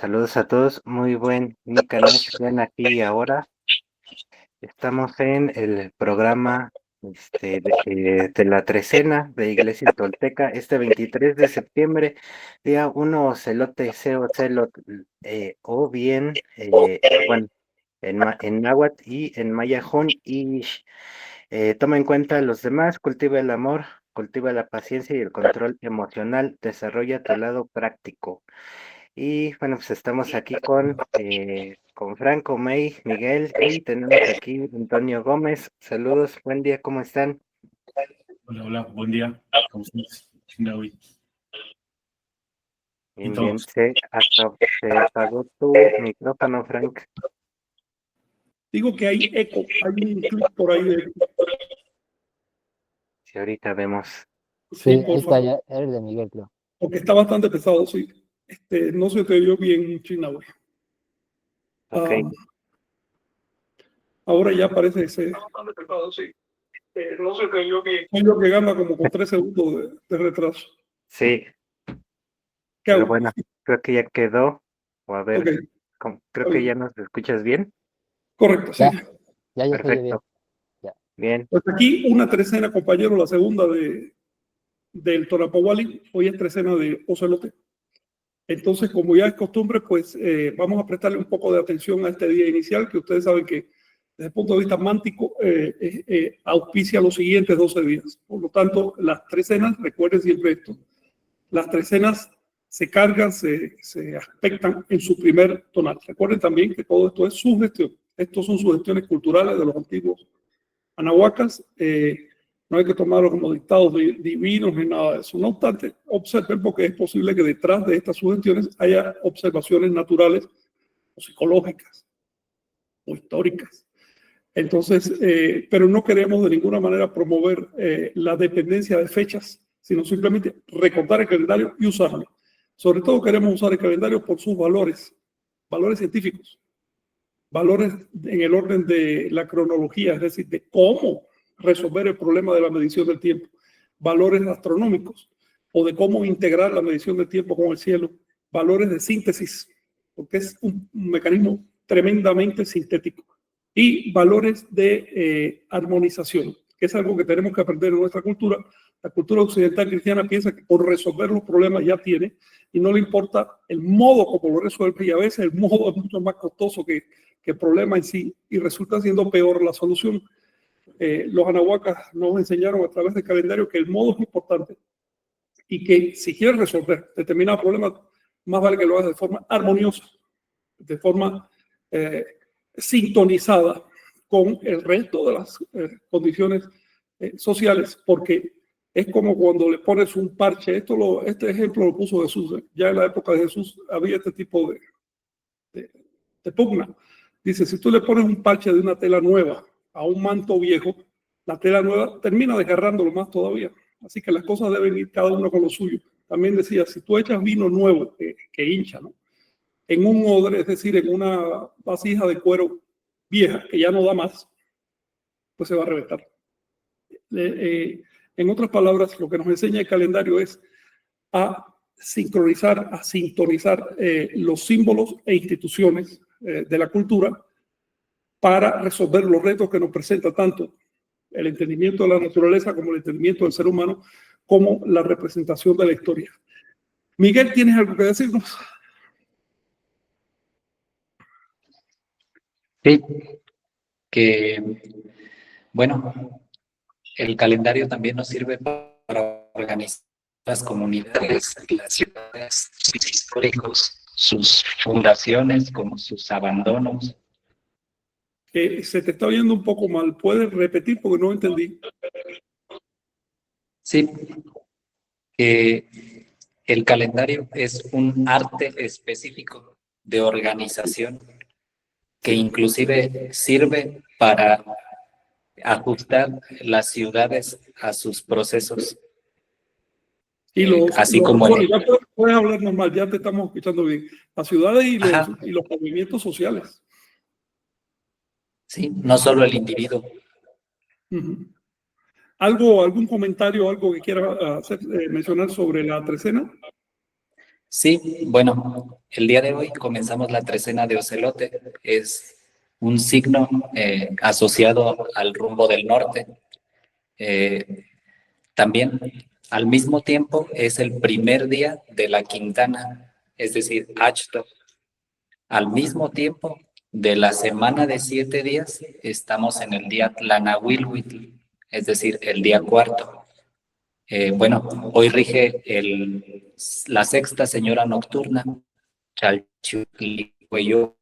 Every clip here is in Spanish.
Saludos a todos, muy buen Nicanor, ven aquí y ahora. Estamos en el programa de la trecena de Iglesia Tolteca, este 23 de septiembre, día 1, Ocelote, Ocelot, o bien, bueno, en náhuatl y en maya, Ish. Toma en cuenta a los demás, cultiva el amor, cultiva la paciencia y el control emocional, desarrolla tu lado práctico. Y bueno, pues estamos aquí con Franco, May, Miguel y tenemos aquí Antonio Gómez. Saludos, buen día, ¿cómo están? Hola, hola, buen día. ¿Cómo estás? Chinawi. Bien, bien, se apagó tu micrófono, Frank. Digo que hay eco, hay un clip por ahí de eco. Sí, ahorita vemos. Sí, Sí, ahí por está, favor. ya, es de Miguel, creo. Porque está bastante pesado, sí. No se te oyó bien, Chinawi. Ok, Ahora ya parece que se... Bastante pesado, sí. No se te oyó bien. Soy yo que gana como con 3 segundos de retraso. sí, ¿Qué pero hago? bueno, creo que ya quedó. O a ver, Ok, creo que ya nos escuchas bien. correcto, sí. Ya se oye bien. Perfecto, Ya. bien. Pues aquí una trecena, compañero, la segunda del Tonapahuali. Hoy es trecena de Ocelote. Entonces, como ya es costumbre, pues vamos a prestarle un poco de atención a este día inicial, que ustedes saben que desde el punto de vista mántico auspicia los siguientes 12 días. Por lo tanto, las trecenas, recuerden siempre esto, las trecenas se cargan, se aspectan en su primer tonal. Recuerden también que todo esto es sugestión. Estos son sugestiones culturales de los antiguos anahuacas. No hay que tomarlo como dictados divinos ni nada de eso. No obstante, observen porque es posible que detrás de estas sugestiones haya observaciones naturales o psicológicas o históricas. Entonces, pero no queremos de ninguna manera promover la dependencia de fechas, sino simplemente recordar el calendario y usarlo. Sobre todo queremos usar el calendario por sus valores, valores científicos, valores en el orden de la cronología, es decir, de cómo resolver el problema de la medición del tiempo, valores astronómicos o de cómo integrar la medición del tiempo con el cielo, valores de síntesis, porque es un mecanismo tremendamente sintético, y valores de armonización, que es algo que tenemos que aprender en nuestra cultura. La cultura occidental cristiana piensa que por resolver los problemas ya tiene y no le importa el modo como lo resuelve, y a veces el modo es mucho más costoso que el problema en sí, y resulta siendo peor la solución. Los anahuacas nos enseñaron a través del calendario que el modo es importante y que si quieres resolver determinados problemas, más vale que lo hagas de forma armoniosa, de forma sintonizada con el resto de las condiciones sociales, porque es como cuando le pones un parche. Este ejemplo lo puso Jesús. Ya en la época de Jesús había este tipo de pugna. Dice, si tú le pones un parche de una tela nueva a un manto viejo, la tela nueva termina desgarrándolo más todavía. Así que las cosas deben ir cada uno con lo suyo. También decía, si tú echas vino nuevo que hincha, ¿no?, en un odre, es decir, en una vasija de cuero vieja que ya no da más, pues se va a reventar. En otras palabras, lo que nos enseña el calendario es a sincronizar, a sintonizar los símbolos e instituciones de la cultura para resolver los retos que nos presenta tanto el entendimiento de la naturaleza como el entendimiento del ser humano, como la representación de la historia. Miguel, ¿tienes algo que decirnos? Sí, que bueno, el calendario también nos sirve para organizar las comunidades, las ciudades, sus históricos, sus fundaciones, como sus abandonos. Se te está oyendo un poco mal. ¿Puedes repetir porque no entendí? Sí, que el calendario es un arte específico de organización que inclusive sirve para ajustar las ciudades a sus procesos. Y Así como bueno, ya puedes hablar normal, ya te estamos escuchando bien. Las ciudades y los movimientos sociales. Sí, no solo el individuo. Uh-huh. ¿Algún comentario, algo que quiera mencionar sobre la trecena? Sí, bueno, el día de hoy comenzamos la trecena de Ocelote. Es un signo asociado al rumbo del norte. Eh, También, al mismo tiempo, es el primer día de la quintana, es decir, Achto. Al mismo tiempo, de la semana de 7 días, estamos en el día Tlanahuilhuitl, es decir, el día cuarto. Bueno, hoy rige la sexta señora nocturna, Chalchihuihueyo,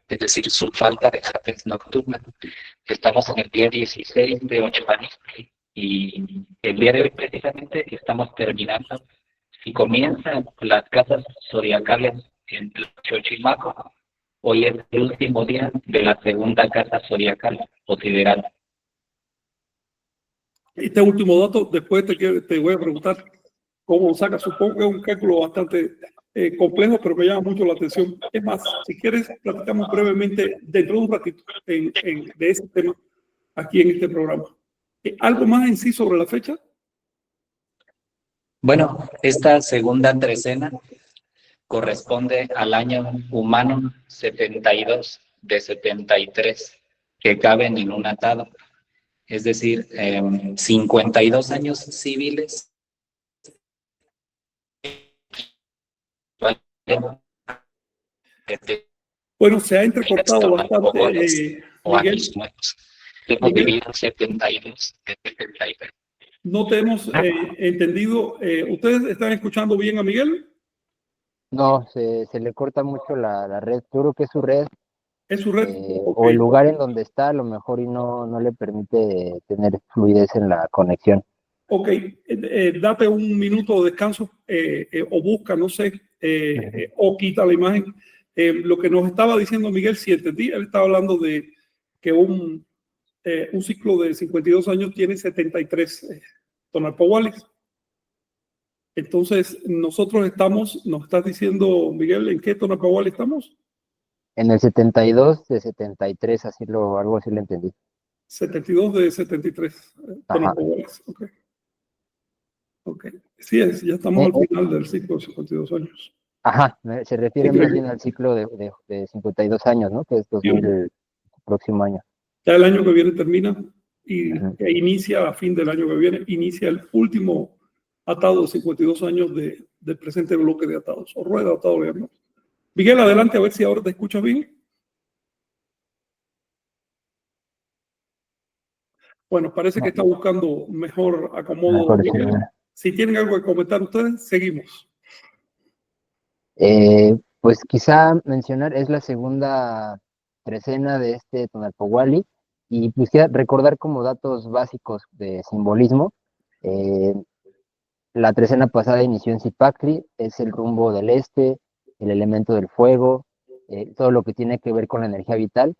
es decir, su falta de Japes nocturna. Estamos en el día 16 de Ochoanistli y el día de hoy precisamente estamos terminando y comienzan las casas zodiacales en Xochimaco. Hoy es el último día de la segunda casa zodiacal o sideral. Este último dato, después te voy a preguntar cómo saca. Supongo que es un cálculo bastante complejo, pero me llama mucho la atención. Es más, si quieres, platicamos brevemente dentro de un ratito de ese tema aquí en este programa. ¿Algo más en sí sobre la fecha? Bueno, esta segunda trecena corresponde al año humano 72 de 73 que caben en un atado, es decir, 52 años civiles. Bueno, se ha entrecortado bastante, Miguel. Hemos vivido 72 de 73. No te hemos entendido. ¿Ustedes están escuchando bien a Miguel? No, se le corta mucho la red. Yo creo que es su red ¿Es su red? o el lugar en donde está a lo mejor y no le permite tener fluidez en la conexión. Ok, date un minuto de descanso o busca, no sé, o quita la imagen. Lo que nos estaba diciendo Miguel, si entendí, él estaba hablando de que un ciclo de 52 años tiene 73 tonalpohuales. Entonces, nosotros estamos, nos estás diciendo, Miguel, ¿en qué tonalpohual estamos? En el 72 de 73, algo así lo entendí. 72 de 73 tonalpohuales. Ok. Ok. Sí, ya estamos al final del ciclo de 52 años. Ajá, se refiere más bien al ciclo de 52 años, ¿no? Que es 2000, el próximo año. Ya el año que viene termina y inicia a fin del año que viene, inicia el último atado de 52 años del presente bloque de atados, o rueda de atado, ¿no? Miguel, adelante a ver si ahora te escuchas bien. Bueno, parece que está buscando mejor acomodo. Miguel, si tienen algo que comentar ustedes, seguimos. Pues quizá mencionar, es la segunda trecena de este Tonalpohualli, y quisiera recordar como datos básicos de simbolismo. La trecena pasada inició en Zipactli, es el rumbo del este, el elemento del fuego, todo lo que tiene que ver con la energía vital,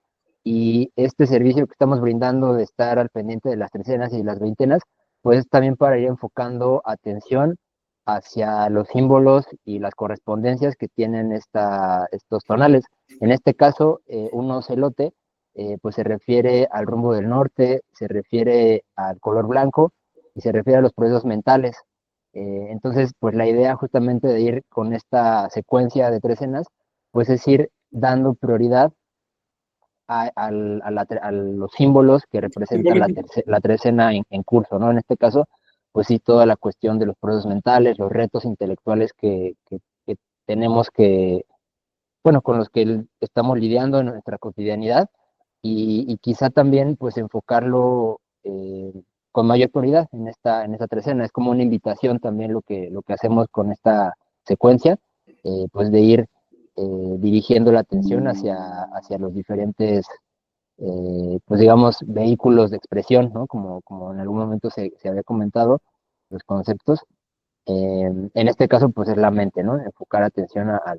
y este servicio que estamos brindando de estar al pendiente de las trecenas y las veintenas, pues también para ir enfocando atención hacia los símbolos y las correspondencias que tienen estos tonales. En este caso, un ocelote, pues se refiere al rumbo del norte, se refiere al color blanco y se refiere a los procesos mentales. Entonces, pues la idea justamente de ir con esta secuencia de trecenas, pues es ir dando prioridad a los símbolos que representan la trecena en curso, ¿no? En este caso, pues sí, toda la cuestión de los procesos mentales, los retos intelectuales que tenemos bueno, con los que estamos lidiando en nuestra cotidianidad, y quizá también pues enfocarlo con mayor prioridad en esta trecena. Es como una invitación también lo que hacemos con esta secuencia, pues de ir dirigiendo la atención hacia los diferentes, pues digamos, vehículos de expresión, ¿no? Como en algún momento se había comentado, los conceptos. En este caso, pues es la mente, ¿no? Enfocar atención a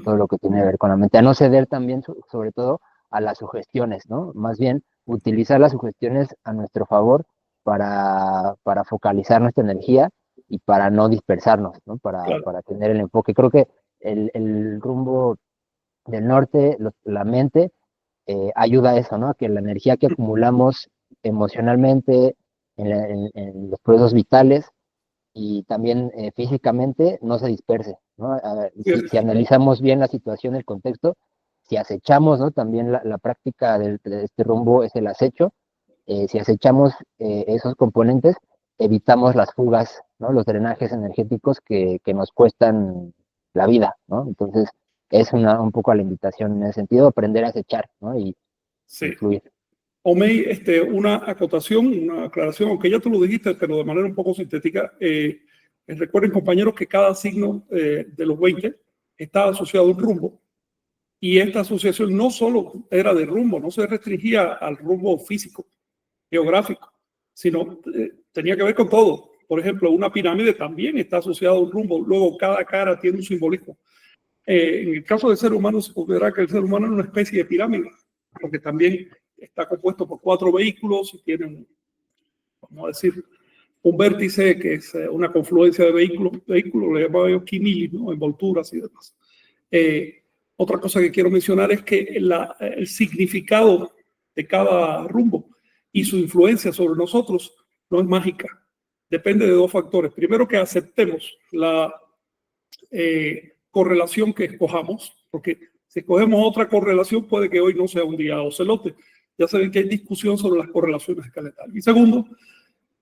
todo lo que tiene que ver con la mente, a no ceder también, sobre todo, a las sugestiones, ¿no? Más bien, utilizar las sugestiones a nuestro favor para focalizar nuestra energía y para no dispersarnos, ¿no? Para tener el enfoque. Creo que el rumbo del norte, la mente, ayuda a eso, ¿no? A que la energía que acumulamos emocionalmente en los procesos vitales, y también físicamente no se disperse, ¿no? A ver, si analizamos bien la situación, el contexto, si acechamos, ¿no? También la práctica de este rumbo es el acecho. Si acechamos esos componentes, evitamos las fugas, ¿no? Los drenajes energéticos que nos cuestan la vida, ¿no? Entonces, es un poco la invitación en ese sentido, aprender a acechar, ¿no? Y fluir. Omey, una acotación, una aclaración, aunque ya tú lo dijiste, pero de manera un poco sintética. Recuerden, compañeros, que cada signo de los 20 está asociado a un rumbo. Y esta asociación no solo era de rumbo, no se restringía al rumbo físico, geográfico, sino tenía que ver con todo. Por ejemplo, una pirámide también está asociada a un rumbo. Luego, cada cara tiene un simbolismo. En el caso del ser humano, se considera que el ser humano es una especie de pirámide, porque también está compuesto por 4 vehículos y tienen, vamos a decir, un vértice que es una confluencia de vehículos, le llamamos quimilis, ¿no? Envolturas y demás. Otra cosa que quiero mencionar es que el significado de cada rumbo y su influencia sobre nosotros no es mágica. Depende de 2 factores. Primero, que aceptemos la correlación que escojamos, porque si escogemos otra correlación, puede que hoy no sea un día ocelote. Ya saben que hay discusión sobre las correlaciones calendarias. Y segundo,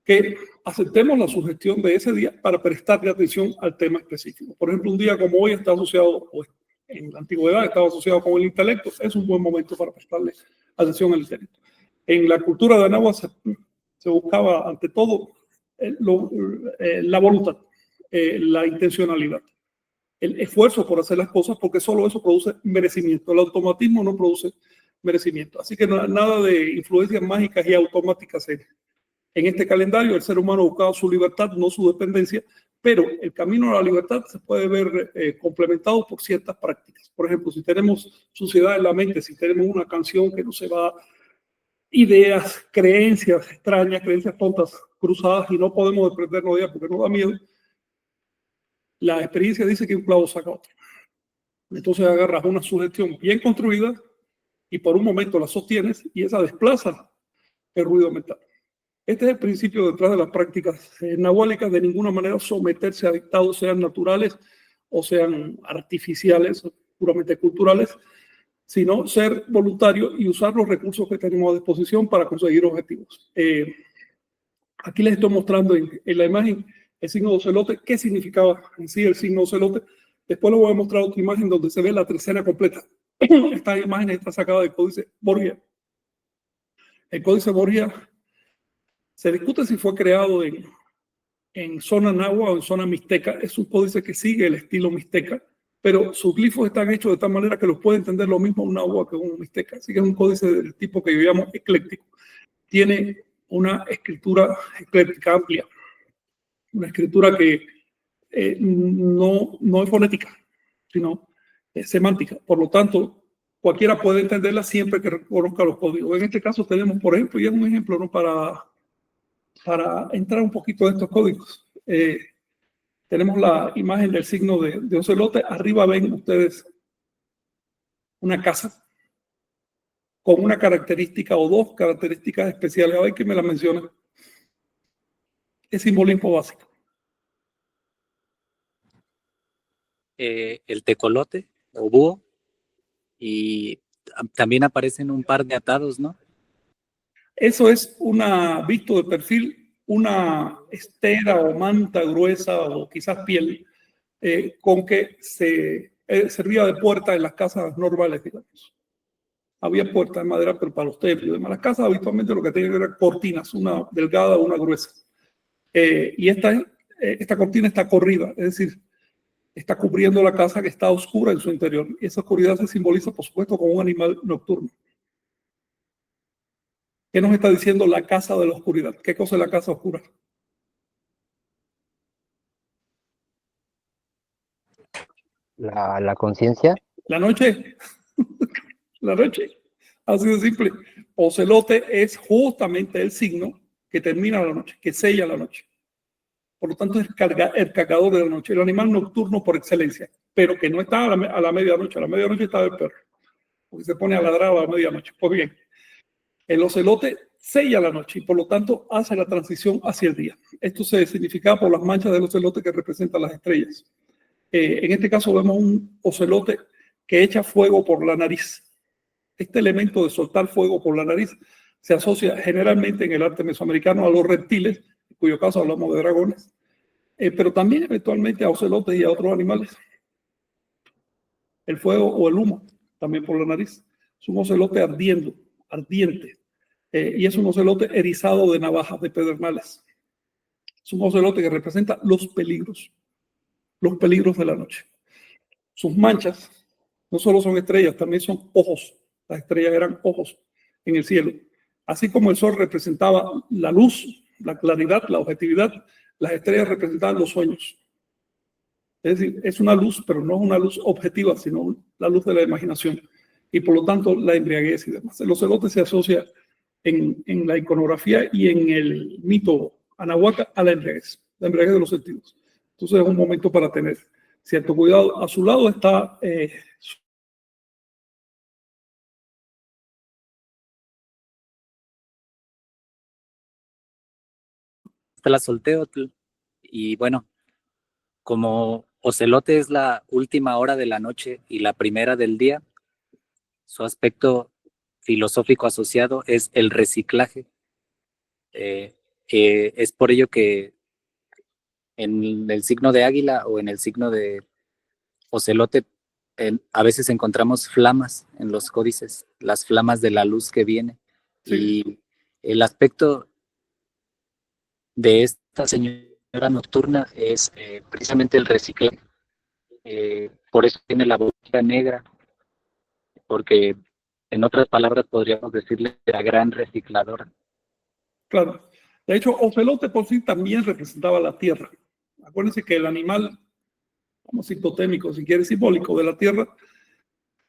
que aceptemos la sugestión de ese día para prestarle atención al tema específico. Por ejemplo, un día como hoy está asociado, pues, en la antigüedad estaba asociado con el intelecto, es un buen momento para prestarle atención al intelecto. En la cultura de Anáhuac se buscaba ante todo la voluntad, la intencionalidad, el esfuerzo por hacer las cosas, porque solo eso produce merecimiento. El automatismo no produce merecimiento. Así que nada de influencias mágicas y automáticas en este calendario. El ser humano buscaba su libertad, no su dependencia, pero el camino a la libertad se puede ver complementado por ciertas prácticas. Por ejemplo, si tenemos suciedad en la mente, si tenemos una canción que no se va, ideas, creencias extrañas, creencias tontas cruzadas y no podemos desprendernos de ellas porque nos da miedo, la experiencia dice que un clavo saca otro. Entonces agarras una sugestión bien construida y por un momento la sostienes y esa desplaza el ruido mental. Este es el principio detrás de las prácticas nahuálicas: de ninguna manera someterse a dictados, sean naturales o sean artificiales, puramente culturales, sino ser voluntario y usar los recursos que tenemos a disposición para conseguir objetivos. Aquí les estoy mostrando en la imagen el signo de ocelote, qué significaba en sí el signo de ocelote. Después les voy a mostrar otra imagen donde se ve la trecena completa. Esta imagen está sacada del Códice Borgia. El Códice Borgia se discute si fue creado en zona náhuatl o en zona mixteca. Es un códice que sigue el estilo mixteca, pero sus glifos están hechos de tal manera que los puede entender lo mismo un náhuatl que un mixteca. Así que es un códice del tipo que yo llamo ecléctico. Tiene una escritura ecléctica amplia, una escritura que no es fonética, sino semántica. Por lo tanto, cualquiera puede entenderla siempre que reconozca los códigos. En este caso tenemos, por ejemplo, y es un ejemplo, ¿no?, para entrar un poquito de estos códigos. Tenemos la imagen del signo de ocelote. Arriba ven ustedes una casa con una característica o 2 características especiales. A ver que me la mencionan. Es simbolismo básico. El tecolote o búho, y también aparecen un par de atados, ¿no? Eso es visto de perfil, una estera o manta gruesa o quizás piel con que se servía de puerta en las casas normales, digamos. Había puertas de madera, pero para los templos y demás. Las casas habitualmente lo que tenían eran cortinas, una delgada o una gruesa. Y esta cortina está corrida, es decir, está cubriendo la casa que está oscura en su interior. Y esa oscuridad se simboliza, por supuesto, con un animal nocturno. ¿Qué nos está diciendo la casa de la oscuridad? ¿Qué cosa es la casa oscura? La conciencia. La noche. La noche. Así de simple. Ocelote es justamente el signo que termina la noche, que sella la noche. Por lo tanto, es el cargador de la noche, el animal nocturno por excelencia, pero que no está a la medianoche. A la medianoche está el perro, porque se pone a ladrar a la medianoche. Pues bien, el ocelote sella la noche y por lo tanto hace la transición hacia el día. Esto se significa por las manchas del ocelote que representan las estrellas. En este caso vemos un ocelote que echa fuego por la nariz. Este elemento de soltar fuego por la nariz se asocia generalmente en el arte mesoamericano a los reptiles, en cuyo caso hablamos de dragones, pero también eventualmente a ocelotes y a otros animales. El fuego o el humo, también por la nariz. Es un ocelote ardiente. Y es un ocelote erizado de navajas, de pedernales. Es un ocelote que representa los peligros de la noche. Sus manchas no solo son estrellas, también son ojos. Las estrellas eran ojos en el cielo. Así como el sol representaba la luz, la claridad, la objetividad, las estrellas representaban los sueños. Es decir, es una luz, pero no es una luz objetiva, sino la luz de la imaginación. Y por lo tanto, la embriaguez y demás. El ocelote se asocia en la iconografía y en el mito anahuaca a la embriaguez de los sentidos. Entonces es un momento para tener cierto cuidado. A su lado está Tlazolteotl. Y bueno, como ocelote es la última hora de la noche y la primera del día, su aspecto filosófico asociado es el reciclaje. Es por ello que en el signo de águila o en el signo de ocelote a veces encontramos flamas en los códices, las flamas de la luz que viene. Sí. Y el aspecto de esta señora nocturna es precisamente el reciclaje. Por eso tiene la boca negra, porque en otras palabras podríamos decirle la gran recicladora. Claro. De hecho, ocelote por sí también representaba la tierra. Acuérdense que el animal, como totémico, si quiere simbólico, de la tierra,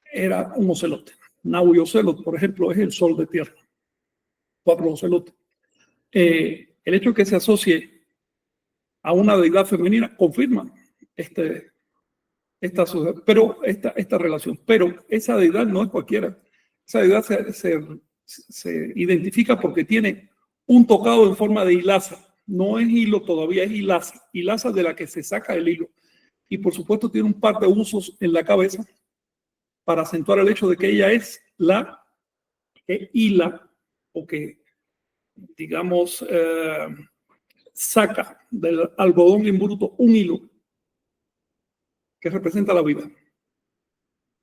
era un ocelote. Nahui Ocelot, por ejemplo, es el sol de tierra. 4 ocelotes. El hecho de que se asocie a una deidad femenina confirma esta relación. Pero esa deidad no es cualquiera. Esa deidad se identifica porque tiene un tocado en forma de hilaza. No es hilo todavía, es hilaza. Hilaza de la que se saca el hilo. Y por supuesto tiene un par de usos en la cabeza para acentuar el hecho de que ella es la que hila o que, digamos, saca del algodón en bruto un hilo que representa la vida.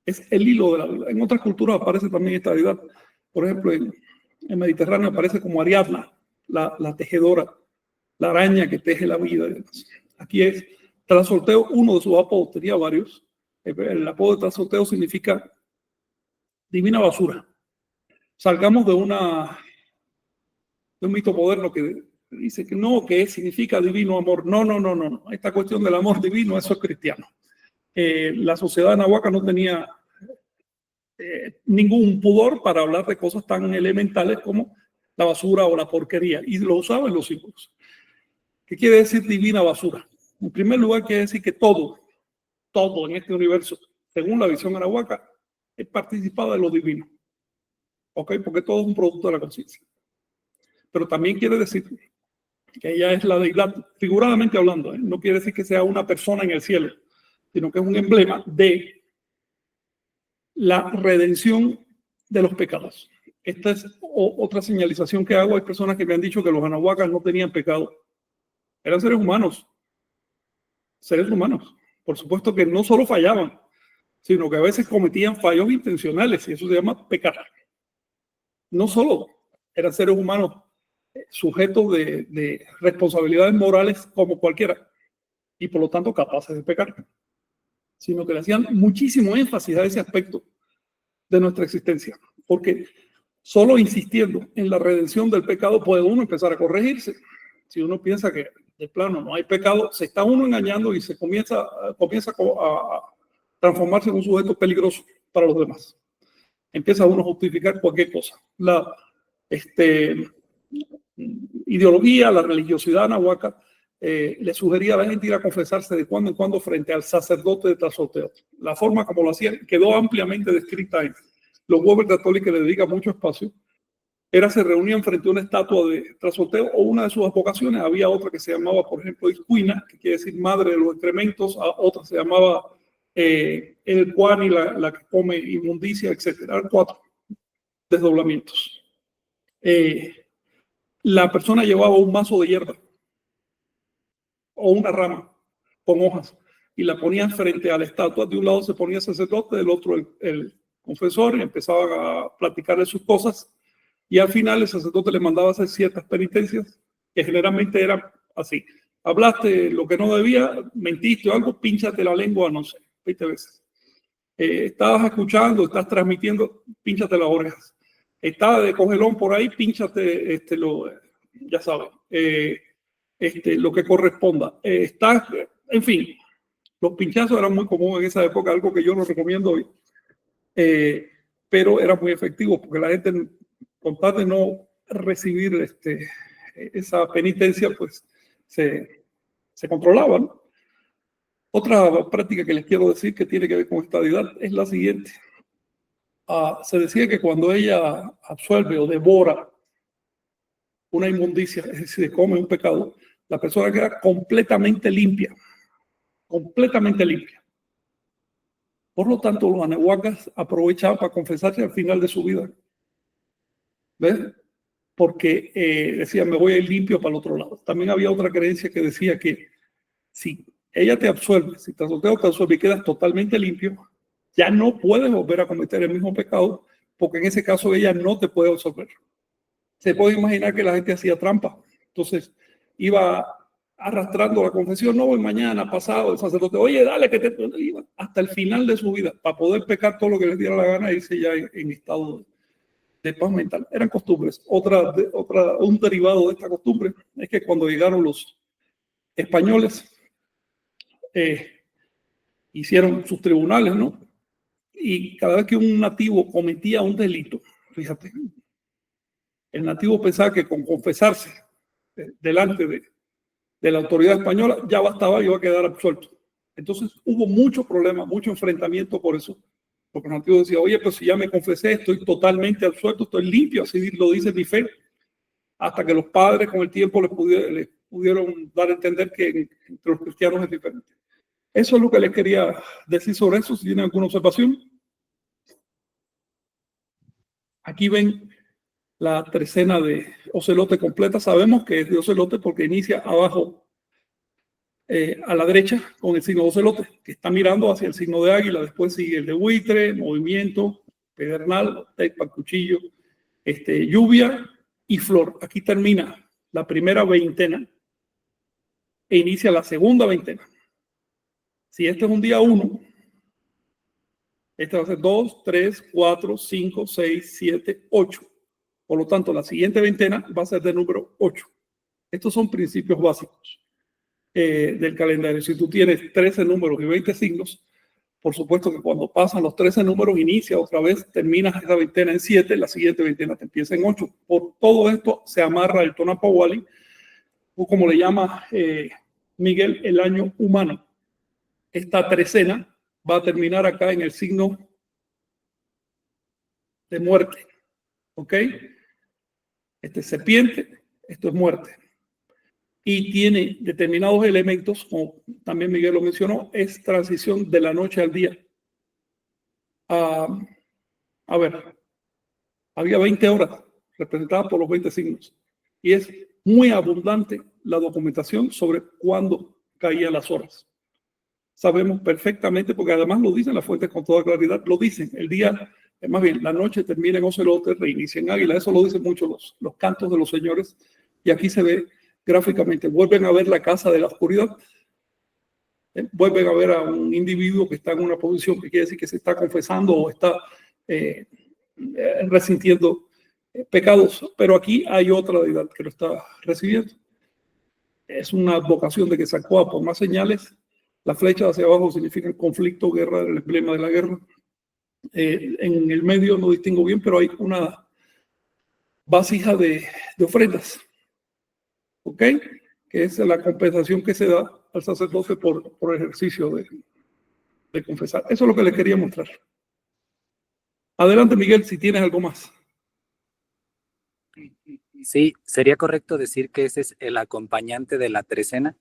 Es el hilo de la vida. En otras culturas aparece también esta deidad. Por ejemplo, en Mediterráneo aparece como Ariadna, la tejedora, la araña que teje la vida. Aquí es Tlazolteo, uno de sus apodos, tenía varios. El apodo de Tlazolteo significa divina basura. Salgamos de un mito moderno que dice que no, que significa divino amor. No. Esta cuestión del amor divino, eso es cristiano. La sociedad anahuaca no tenía ningún pudor para hablar de cosas tan elementales como la basura o la porquería, y lo usaban en los símbolos. ¿Qué quiere decir divina basura? En primer lugar, quiere decir que todo en este universo, según la visión anahuaca, es participado de lo divino. ¿Ok? Porque todo es un producto de la conciencia. Pero también quiere decir que ella es la deidad, figuradamente hablando, no quiere decir que sea una persona en el cielo, sino que es un emblema de la redención de los pecados. Esta es otra señalización que hago. Hay personas que me han dicho que los anahuacas no tenían pecado. Eran seres humanos. Por supuesto que no solo fallaban, sino que a veces cometían fallos intencionales, y eso se llama pecar. No solo eran seres humanos sujetos de responsabilidades morales como cualquiera, y por lo tanto capaces de pecar, sino que le hacían muchísimo énfasis a ese aspecto de nuestra existencia, porque solo insistiendo en la redención del pecado puede uno empezar a corregirse. Si uno piensa que de plano no hay pecado, se está uno engañando y se comienza a transformarse en un sujeto peligroso para los demás. Empieza uno a justificar cualquier cosa. La ideología, la religiosidad anahuaca le sugería a la gente ir a confesarse de cuando en cuando frente al sacerdote de Tlazolteo. La forma como lo hacían quedó ampliamente descrita en los Weber de Atoli, que le dedica mucho espacio, se reunían frente a una estatua de Trasoteo o una de sus advocaciones. Había otra que se llamaba, por ejemplo, Iscuina, que quiere decir madre de los excrementos, otra se llamaba el Cuani, la que come inmundicia, etcétera. Eran 4 desdoblamientos. La persona llevaba un mazo de hierba o una rama con hojas y la ponían frente a la estatua. De un lado se ponía el sacerdote, del otro el confesor, y empezaban a platicar de sus cosas. Y al final el sacerdote le mandaba hacer ciertas penitencias, que generalmente eran así: hablaste lo que no debía, mentiste o algo, pínchate la lengua, no sé, 20 veces. Estabas escuchando, estás transmitiendo, pínchate las orejas. Estaba de cogelón por ahí, pínchate ya saben, lo que corresponda. En fin, los pinchazos eran muy comunes en esa época, algo que yo no recomiendo hoy, pero era muy efectivo porque la gente, con tal de no recibir esa penitencia, pues se controlaba, ¿no? Otra práctica que les quiero decir que tiene que ver con esta deidad es la siguiente. Se decía que cuando ella absuelve o devora una inmundicia, es decir, come un pecado, la persona queda completamente limpia. Completamente limpia. Por lo tanto, los anahuacas aprovechaban para confesarse al final de su vida. ¿Ves? Porque decían, me voy a ir limpio para el otro lado. También había otra creencia que decía que si ella te absuelve, si Trasoteo te absuelve y quedas totalmente limpio, ya no puedes volver a cometer el mismo pecado, porque en ese caso ella no te puede absolver. Se puede imaginar que la gente hacía trampa. Entonces iba arrastrando la confesión, no, mañana, pasado, el sacerdote, oye, dale, que te iba hasta el final de su vida, para poder pecar todo lo que les diera la gana e irse ya en estado de paz mental. Eran costumbres. Un derivado de esta costumbre es que cuando llegaron los españoles, hicieron sus tribunales, ¿no? Y cada vez que un nativo cometía un delito, fíjate, el nativo pensaba que con confesarse delante de la autoridad española ya bastaba y iba a quedar absuelto. Entonces hubo mucho problema, mucho enfrentamiento por eso, porque el nativo decía, oye, pues si ya me confesé, estoy totalmente absuelto, estoy limpio, así lo dice mi fe, hasta que los padres con el tiempo les pudieron dar a entender que entre los cristianos es diferente. Eso es lo que les quería decir sobre eso. Si tienen alguna observación. Aquí ven la trecena de ocelote completa. Sabemos que es de ocelote porque inicia abajo a la derecha con el signo de ocelote, que está mirando hacia el signo de águila. Después sigue el de buitre, movimiento, pedernal, tepa, cuchillo, lluvia y flor. Aquí termina la primera veintena e inicia la segunda veintena. Si este es un día 1, este va a ser 2, 3, 4, 5, 6, 7, 8. Por lo tanto, la siguiente veintena va a ser de número 8. Estos son principios básicos del calendario. Si tú tienes 13 números y 20 signos, por supuesto que cuando pasan los 13 números, inicia otra vez, terminas esa veintena en 7, la siguiente veintena te empieza en 8. Por todo esto se amarra el Tonapawali, o como le llama Miguel, el año humano. Esta trecena va a terminar acá en el signo de muerte. ¿Ok? Serpiente, esto es muerte. Y tiene determinados elementos, como también Miguel lo mencionó, es transición de la noche al día. A ver, había 20 horas representadas por los 20 signos. Y es muy abundante la documentación sobre cuándo caían las horas. Sabemos perfectamente, porque además lo dicen las fuentes con toda claridad, lo dicen, el día, más bien, la noche termina en ocelote, reinicia en águila, eso lo dicen mucho los cantos de los señores, y aquí se ve gráficamente, vuelven a ver la casa de la oscuridad, vuelven a ver a un individuo que está en una posición que quiere decir que se está confesando o está resintiendo pecados, pero aquí hay otra deidad que lo está recibiendo. Es una advocación de que sacó por más señales. La flecha hacia abajo significa conflicto, guerra, el emblema de la guerra. En el medio no distingo bien, pero hay una vasija de ofrendas, ¿ok? Que es la compensación que se da al sacerdote por ejercicio de confesar. Eso es lo que le quería mostrar. Adelante, Miguel, si tienes algo más. Sí, ¿sería correcto decir que ese es el acompañante de la trecena?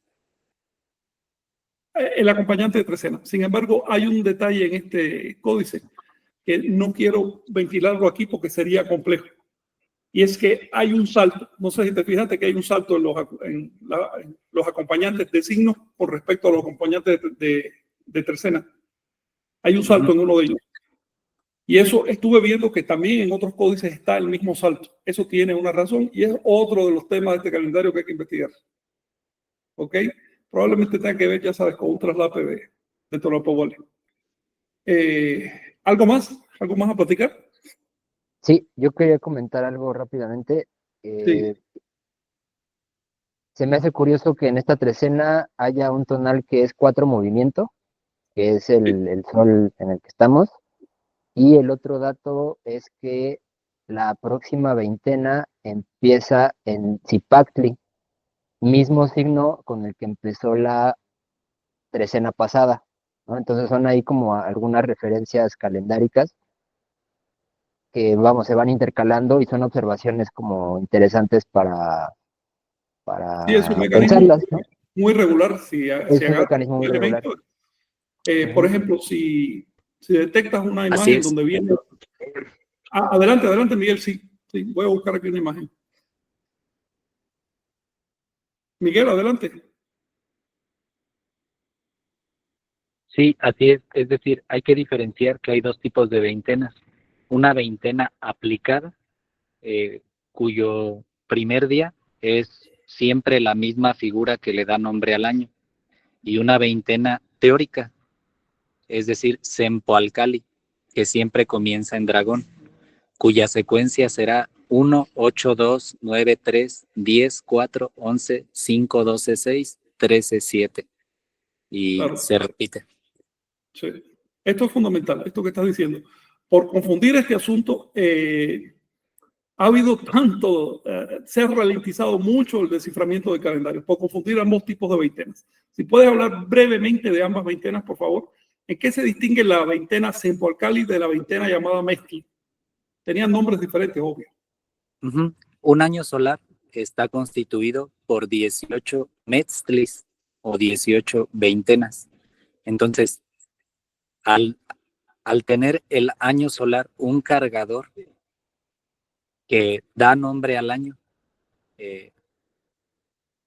El acompañante de trecena. Sin embargo, hay un detalle en este códice que no quiero ventilarlo aquí porque sería complejo. Y es que hay un salto. No sé si te fijaste que hay un salto en los acompañantes de signos con respecto a los acompañantes de trecena. Hay un salto en uno de ellos. Y eso estuve viendo que también en otros códices está el mismo salto. Eso tiene una razón y es otro de los temas de este calendario que hay que investigar. ¿Ok? Probablemente tenga que ver, ya sabes, con un traslape de Torapo Wally. ¿Algo más? ¿Algo más a platicar? Sí, yo quería comentar algo rápidamente. Sí. Se me hace curioso que en esta trecena haya un tonal que es 4 movimiento, que es el sol en el que estamos. Y el otro dato es que la próxima veintena empieza en Zipactli, mismo signo con el que empezó la trecena pasada, ¿no? Entonces son ahí como algunas referencias calendáricas que, vamos, se van intercalando y son observaciones como interesantes para Sí, es un mecanismo pensarlas, ¿no? muy regular. Si Es un agarras mecanismo un muy regular. elemento, por ejemplo, si detectas una Así imagen es. donde viene... adelante, adelante, Miguel, sí. Sí, voy a buscar aquí una imagen. Miguel, adelante. Sí, así es decir, hay que diferenciar que hay dos tipos de veintenas. Una veintena aplicada, cuyo primer día es siempre la misma figura que le da nombre al año, y una veintena teórica, es decir, Sempoalcali, que siempre comienza en dragón, cuya secuencia será 1, 8, 2, 9, 3, 10, 4, 11, 5, 12, 6, 13, 7, y Claro. se repite. Sí. Esto es fundamental, esto que estás diciendo. Por confundir este asunto, ha habido tanto, se ha ralentizado mucho el desciframiento de calendarios, por confundir ambos tipos de veintenas. Si puedes hablar brevemente de ambas veintenas, por favor. ¿En qué se distingue la veintena Sempoalcali de la veintena llamada Mezcli? Tenían nombres diferentes, obvio. Un año solar está constituido por 18 metztlis o 18 veintenas. Entonces, al tener el año solar un cargador que da nombre al año,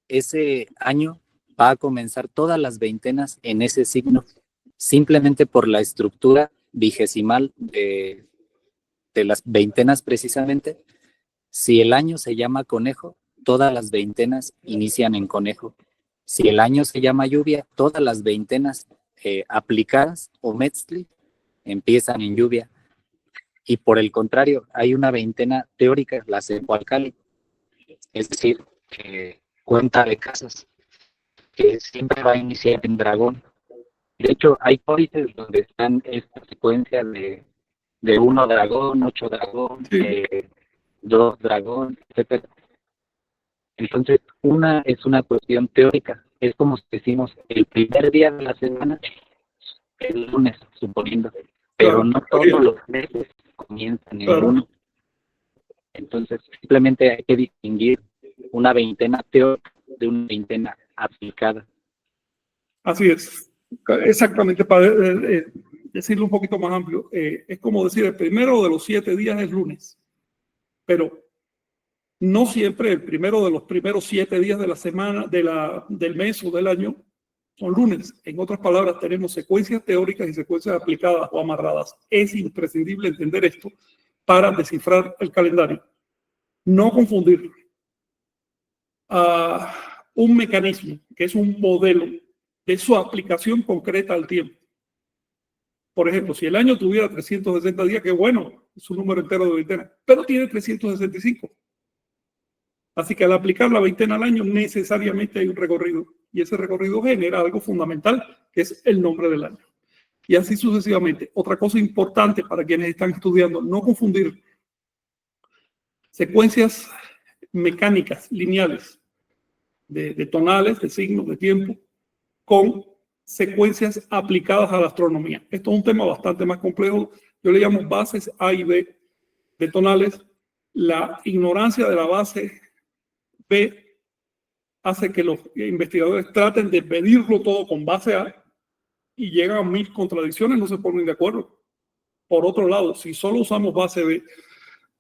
ese año va a comenzar todas las veintenas en ese signo, simplemente por la estructura vigesimal de las veintenas precisamente. Si el año se llama conejo, todas las veintenas inician en conejo. Si el año se llama lluvia, todas las veintenas aplicadas o metzli empiezan en lluvia. Y por el contrario, hay una veintena teórica, la Sempoalcali, es decir, cuenta de casas, que siempre va a iniciar en dragón. De hecho, hay códices donde están esta secuencia de 1 dragón, 8 dragón, Sí. 2 dragón, etc. Entonces, una es una cuestión teórica. Es como si decimos el primer día de la semana, el lunes, suponiendo. Pero Claro, no todos los meses comienzan el claro. 1. Entonces, simplemente hay que distinguir una veintena teórica de una veintena aplicada. Así es. Exactamente, para decirlo un poquito más amplio, es como decir, el primero de los 7 días es lunes, pero no siempre el primero de los primeros 7 días de la semana, del mes o del año son lunes. En otras palabras, tenemos secuencias teóricas y secuencias aplicadas o amarradas. Es imprescindible entender esto para descifrar el calendario. No confundirlo. Un mecanismo que es un modelo de su aplicación concreta al tiempo. Por ejemplo, si el año tuviera 360 días, qué bueno, es un número entero de veintena, pero tiene 365. Así que al aplicar la veintena al año, necesariamente hay un recorrido. Y ese recorrido genera algo fundamental, que es el nombre del año. Y así sucesivamente. Otra cosa importante para quienes están estudiando, no confundir secuencias mecánicas, lineales, de tonales, de signos, de tiempo, con secuencias aplicadas a la astronomía. Esto es un tema bastante más complejo. Yo le llamo bases A y B de tonales. La ignorancia de la base B hace que los investigadores traten de medirlo todo con base A y llegan a 1000 contradicciones, no se ponen de acuerdo. Por otro lado, si solo usamos base B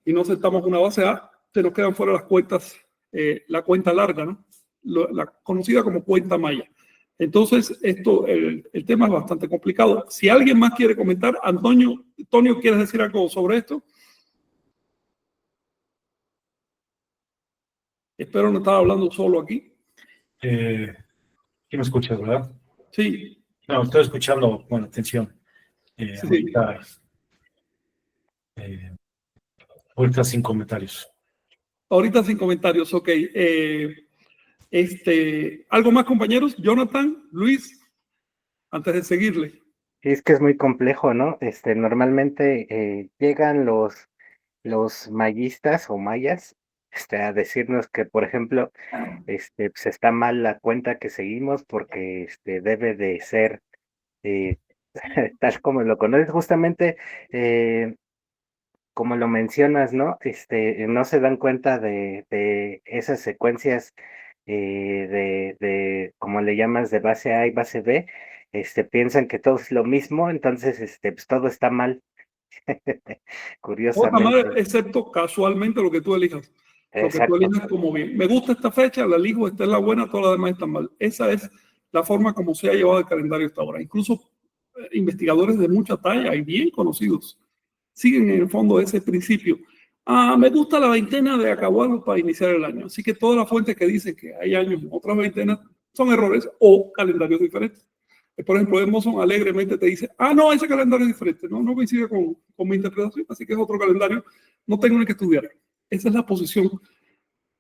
y no aceptamos una base A, se nos quedan fuera las cuentas, la cuenta larga, ¿no? La conocida como cuenta maya. Entonces, el tema es bastante complicado. Si alguien más quiere comentar, Antonio, ¿quieres decir algo sobre esto? Espero no estar hablando solo aquí. ¿Quién me escucha, verdad? Sí. No, estoy escuchando, bueno, atención. Sí. Ahorita sin comentarios. Ahorita sin comentarios, ok. ¿Algo más, compañeros? Jonathan, Luis, antes de seguirle. Sí, es que es muy complejo, ¿no? Normalmente llegan los mayistas o mayas, a decirnos que, por ejemplo, pues está mal la cuenta que seguimos porque debe de ser eh, tal como lo conoces, justamente como lo mencionas, ¿no? No se dan cuenta de esas secuencias como le llamas, de base A y base B, piensan que todo es lo mismo, entonces, pues todo está mal. Otra madre, Curiosamente. excepto casualmente lo que tú elijas. Lo que tú Exacto. elijas como bien. Me gusta esta fecha, la elijo, esta es la buena, todas las demás están mal. Esa es la forma como se ha llevado el calendario hasta ahora. Incluso investigadores de mucha talla y bien conocidos siguen en el fondo ese principio. Me gusta la veintena de Acahualo para iniciar el año. Así que todas las fuentes que dicen que hay años en otras veintenas son errores o calendarios diferentes. Por ejemplo, Emerson alegremente te dice, no, ese calendario es diferente, no coincide con mi interpretación, así que es otro calendario, no tengo ni que estudiar. Esa es la posición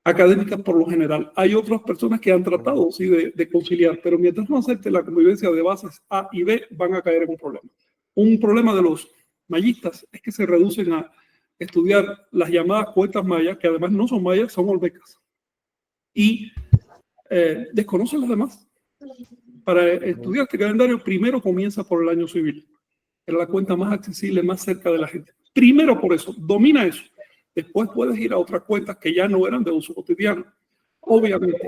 académica por lo general. Hay otras personas que han tratado sí, de conciliar, pero mientras no acepte la convivencia de bases A y B, van a caer en un problema. Un problema de los mayistas es que se reducen a estudiar las llamadas cuentas mayas, que además no son mayas, son olmecas, y desconocen las demás. Para estudiar este calendario, primero comienza por el año civil. Es la cuenta más accesible, más cerca de la gente. Primero por eso, domina eso. Después puedes ir a otras cuentas que ya no eran de uso cotidiano. Obviamente,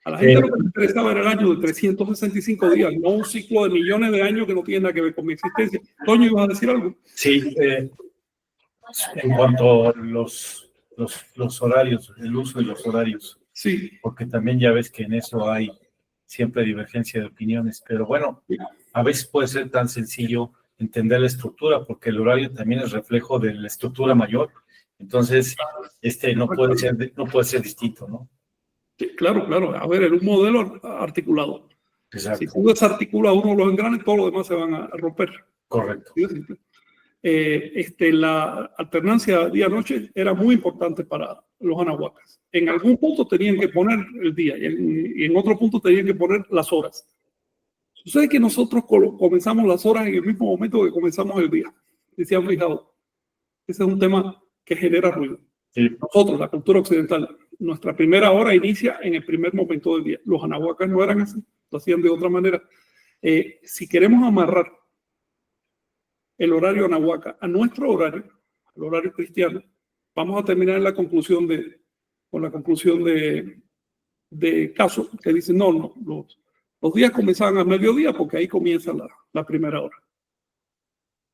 a la gente lo que le interesaba era el año de 365 días, no un ciclo de millones de años que no tiene nada que ver con mi existencia. Toño, ¿ibas a decir algo? Sí, en cuanto a los horarios, el uso de los horarios. Sí. Porque también ya ves que en eso hay siempre divergencia de opiniones, pero bueno, a veces puede ser tan sencillo entender la estructura, porque el horario también es reflejo de la estructura mayor, entonces no puede ser distinto, ¿no? Sí, claro. A ver, es un modelo articulado. Exacto. Si tú desarticulas uno de los engranes, todos los demás se van a romper. Correcto. La alternancia día-noche era muy importante para los anahuacas. En algún punto tenían que poner el día y en otro punto tenían que poner las horas. Sucede que nosotros comenzamos las horas en el mismo momento que comenzamos el día. Y se han fijado. Ese es un tema que genera ruido. Sí. Nosotros, la cultura occidental, nuestra primera hora inicia en el primer momento del día. Los anahuacas no eran así, lo hacían de otra manera. Si queremos amarrar el horario anahuaca a nuestro horario, el horario cristiano, vamos a terminar en la conclusión de caso que dicen, no, los días comenzaban a mediodía porque ahí comienza la primera hora.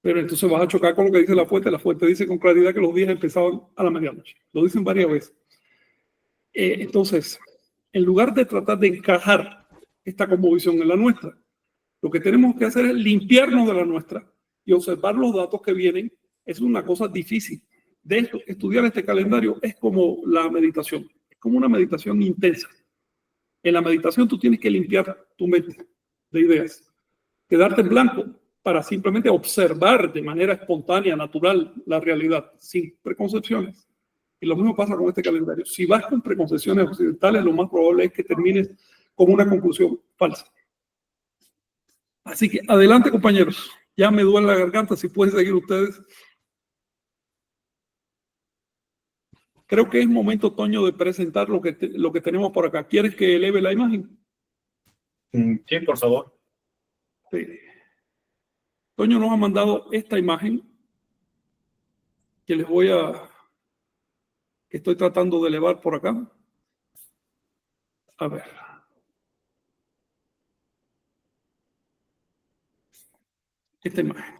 Pero entonces vas a chocar con lo que dice la fuente dice con claridad que los días empezaban a la medianoche, lo dicen varias veces. Entonces, en lugar de tratar de encajar esta cosmovisión en la nuestra, lo que tenemos que hacer es limpiarnos de la nuestra y observar los datos que vienen. Es una cosa difícil. De hecho, estudiar este calendario es como la meditación, es como una meditación intensa. En la meditación tú tienes que limpiar tu mente de ideas, quedarte en blanco para simplemente observar de manera espontánea, natural, la realidad, sin preconcepciones. Y lo mismo pasa con este calendario. Si vas con preconcepciones occidentales, lo más probable es que termines con una conclusión falsa. Así que adelante, compañeros. Ya me duele la garganta, si pueden seguir ustedes. Creo que es momento, Toño, de presentar lo que tenemos por acá. ¿Quieres que eleve la imagen? Sí, por favor. Sí. Toño nos ha mandado esta imagen que estoy tratando de elevar por acá. A ver. Esta imagen.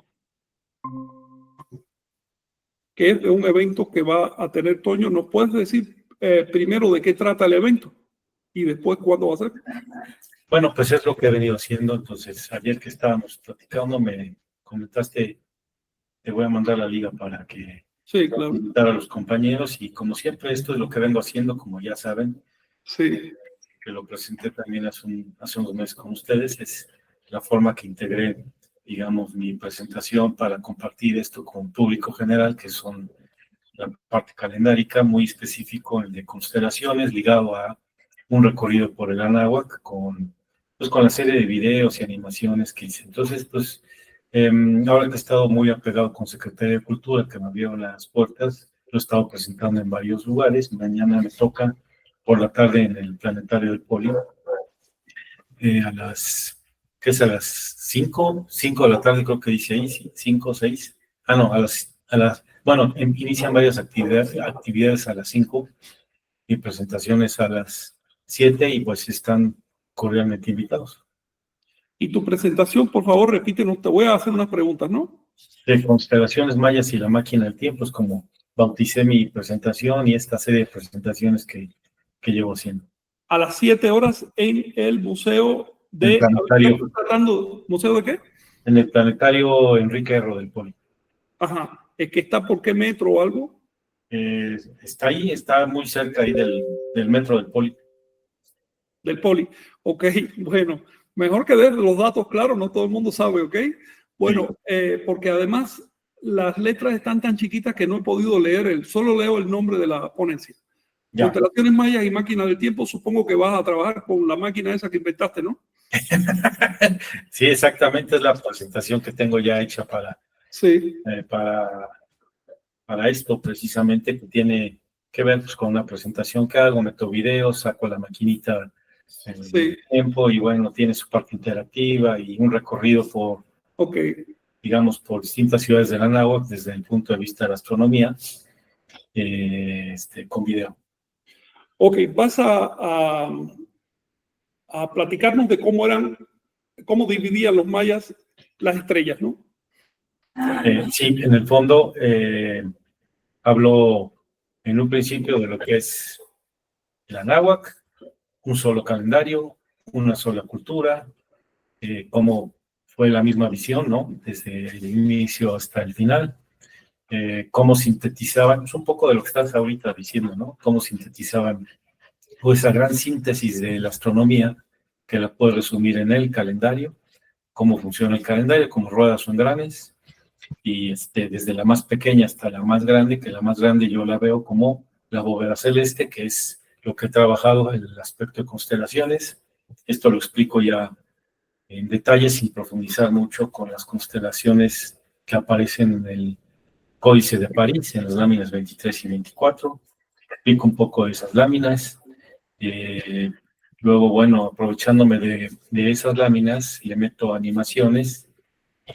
Que es de un evento que va a tener Toño. ¿Nos puedes decir primero de qué trata el evento y después cuándo va a ser? Bueno, pues es lo que he venido haciendo. Entonces, ayer que estábamos platicando, me comentaste, te voy a mandar la liga para que Sí, claro. invitar a los compañeros. Y como siempre, esto es lo que vengo haciendo, como ya saben, Sí, que lo presenté también hace unos meses con ustedes, es la forma que integré, digamos, mi presentación para compartir esto con público general, que son la parte calendárica, muy específico, el de constelaciones, ligado a un recorrido por el Anáhuac con la serie de videos y animaciones que hice. Entonces, pues, ahora que he estado muy apegado con Secretaría de Cultura, que me abrió las puertas, lo he estado presentando en varios lugares. Mañana me toca por la tarde en el Planetario del Poli, ¿qué es? A las 5 de la tarde, creo que dice ahí, 5 o 6. Ah, no, bueno, inician varias actividades a las 5 y presentaciones a las 7 y pues están cordialmente invitados. y tu presentación, por favor, repítenos. Te voy a hacer unas preguntas, ¿no? De constelaciones mayas y la máquina del tiempo, es como bauticé mi presentación y esta serie de presentaciones que llevo haciendo. A las 7 horas en el museo El planetario. ¿Museo de qué? En el Planetario Enrique Erro del Poli. Ajá. ¿Es que está por qué metro o algo? Está ahí, está muy cerca ahí del metro del Poli. Del Poli. Ok, bueno. Mejor que des los datos claros, no todo el mundo sabe, ¿ok? Bueno, porque además las letras están tan chiquitas que no he podido leer, solo leo el nombre de la ponencia. Ya. Constelaciones mayas y máquina del tiempo, supongo que vas a trabajar con la máquina esa que inventaste, ¿no? Sí, exactamente, es la presentación que tengo ya hecha Sí. Para esto precisamente, que tiene que ver pues, con una presentación que hago, meto videos, saco la maquinita en Sí. tiempo y bueno, tiene su parte interactiva y un recorrido por, digamos, por distintas ciudades de Anáhuac desde el punto de vista de la astronomía, con video. Ok, vas a platicarnos de cómo dividían los mayas las estrellas, ¿no? Sí, en el fondo hablo en un principio de lo que es el Anáhuac, un solo calendario, una sola cultura, cómo fue la misma visión, ¿no? Desde el inicio hasta el final, cómo sintetizaban, es un poco de lo que estás ahorita diciendo, ¿no? Cómo sintetizaban pues, esa gran síntesis de la astronomía, que la puedes resumir en el calendario, cómo funciona el calendario, cómo rueda su engranes, y desde la más pequeña hasta la más grande, que la más grande yo la veo como la bóveda celeste, que es lo que he trabajado en el aspecto de constelaciones. Esto lo explico ya en detalle sin profundizar mucho con las constelaciones que aparecen en el Códice de París, en las láminas 23 y 24. Explico un poco de esas láminas. Luego, bueno, aprovechándome de esas láminas, le meto animaciones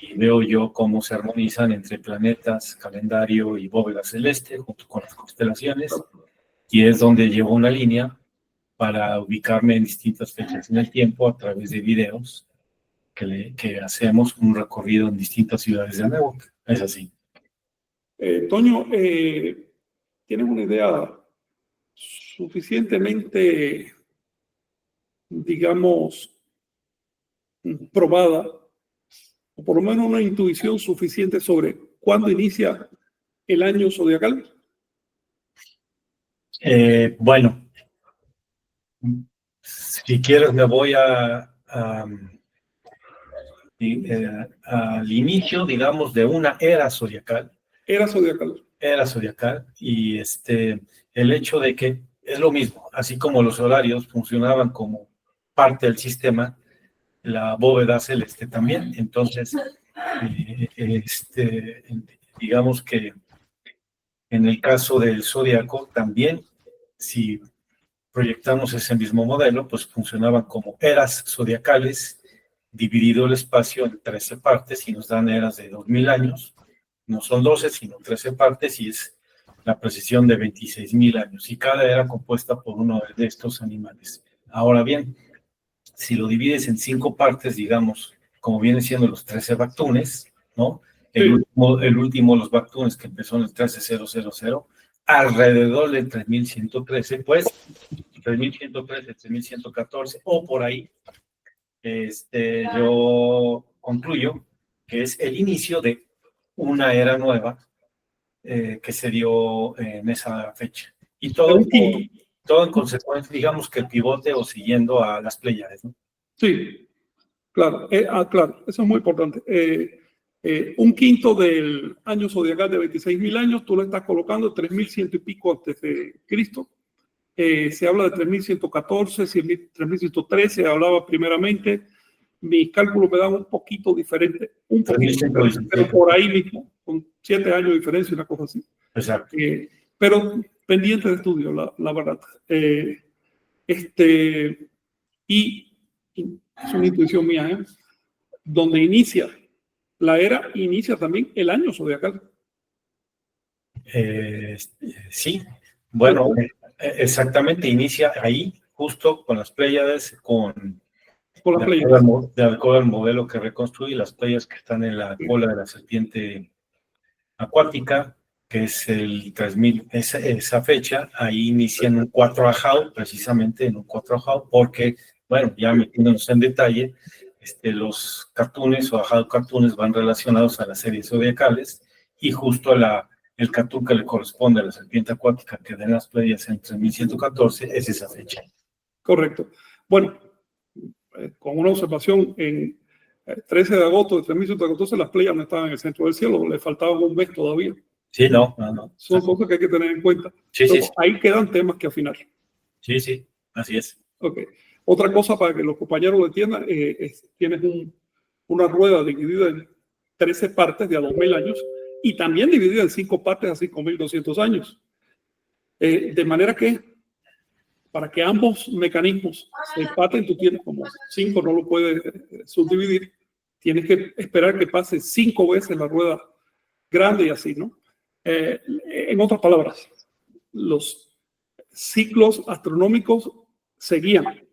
y veo yo cómo se armonizan entre planetas, calendario y bóveda celeste junto con las constelaciones, y es donde llevo una línea para ubicarme en distintas fechas en el tiempo a través de videos que hacemos un recorrido en distintas ciudades de Anáhuac. Es así. Toño, ¿tienes una idea suficientemente, digamos, probada, o por lo menos una intuición suficiente sobre cuándo inicia el año zodiacal? Bueno, si quieres me voy al inicio, digamos, de una era zodiacal. Era zodiacal. Era zodiacal, y el hecho de que es lo mismo, así como los horarios funcionaban como parte del sistema, la bóveda celeste también. Entonces, digamos que en el caso del zodiaco también, si proyectamos ese mismo modelo, pues funcionaban como eras zodiacales, dividido el espacio en 13 partes y nos dan eras de 2000 años. No son 12, sino 13 partes, y es la precisión de 26,000 años. Y cada era compuesta por uno de estos animales. Ahora bien, si lo divides en 5 partes, digamos, como vienen siendo los 13 bactunes, ¿no? El último de los bactunes que empezó en el 13000, alrededor del 3113, pues 3113, 3114 o por ahí, yo concluyo que es el inicio de una era nueva que se dio en esa fecha. Y todo en consecuencia, digamos que el pivote o siguiendo a las Pléyades, ¿no? Sí, claro, claro, eso es muy importante. Un quinto del año zodiacal de 26.000 años, tú lo estás colocando 3.100 y pico antes de Cristo. Se habla de 3.114, 3.113, hablaba primeramente. Mis cálculos me dan un poquito diferente, un poquito diferente, pero por ahí mismo, con 7 años de diferencia, una cosa así. Exacto. Pero pendiente de estudio, la verdad. Y es una intuición mía, donde inicia la era, inicia también el año zodiacal. Sí, bueno, exactamente, inicia ahí, justo con las Pléyades, las Pléyades. De acuerdo al modelo que reconstruye, las Pléyades que están en la cola de la serpiente acuática, que es el 3000, esa fecha, ahí inician un 4 ajao, precisamente en un 4 ajao, porque, bueno, ya metiéndonos en detalle, los cartoons o ajao cartoons van relacionados a las series zodiacales, y justo el cartoon que le corresponde a la serpiente acuática que den las Pléyades en 3114 es esa fecha. Correcto. Bueno, con una observación, en 13 de agosto de 3114 las Pléyades no estaban en el centro del cielo, le faltaban un mes todavía. Sí, no. Son cosas que hay que tener en cuenta. Sí, sí. Ahí quedan temas que afinar. Sí, así es. Ok. Otra cosa para que los compañeros lo entiendan, tienes una rueda dividida en 13 partes de a 2.000 años y también dividida en 5 partes a 5.200 años. De manera que para que ambos mecanismos se empaten, tú tienes como 5, no lo puedes subdividir, tienes que esperar que pase 5 veces la rueda grande y así, ¿no? En otras palabras, los ciclos astronómicos seguían.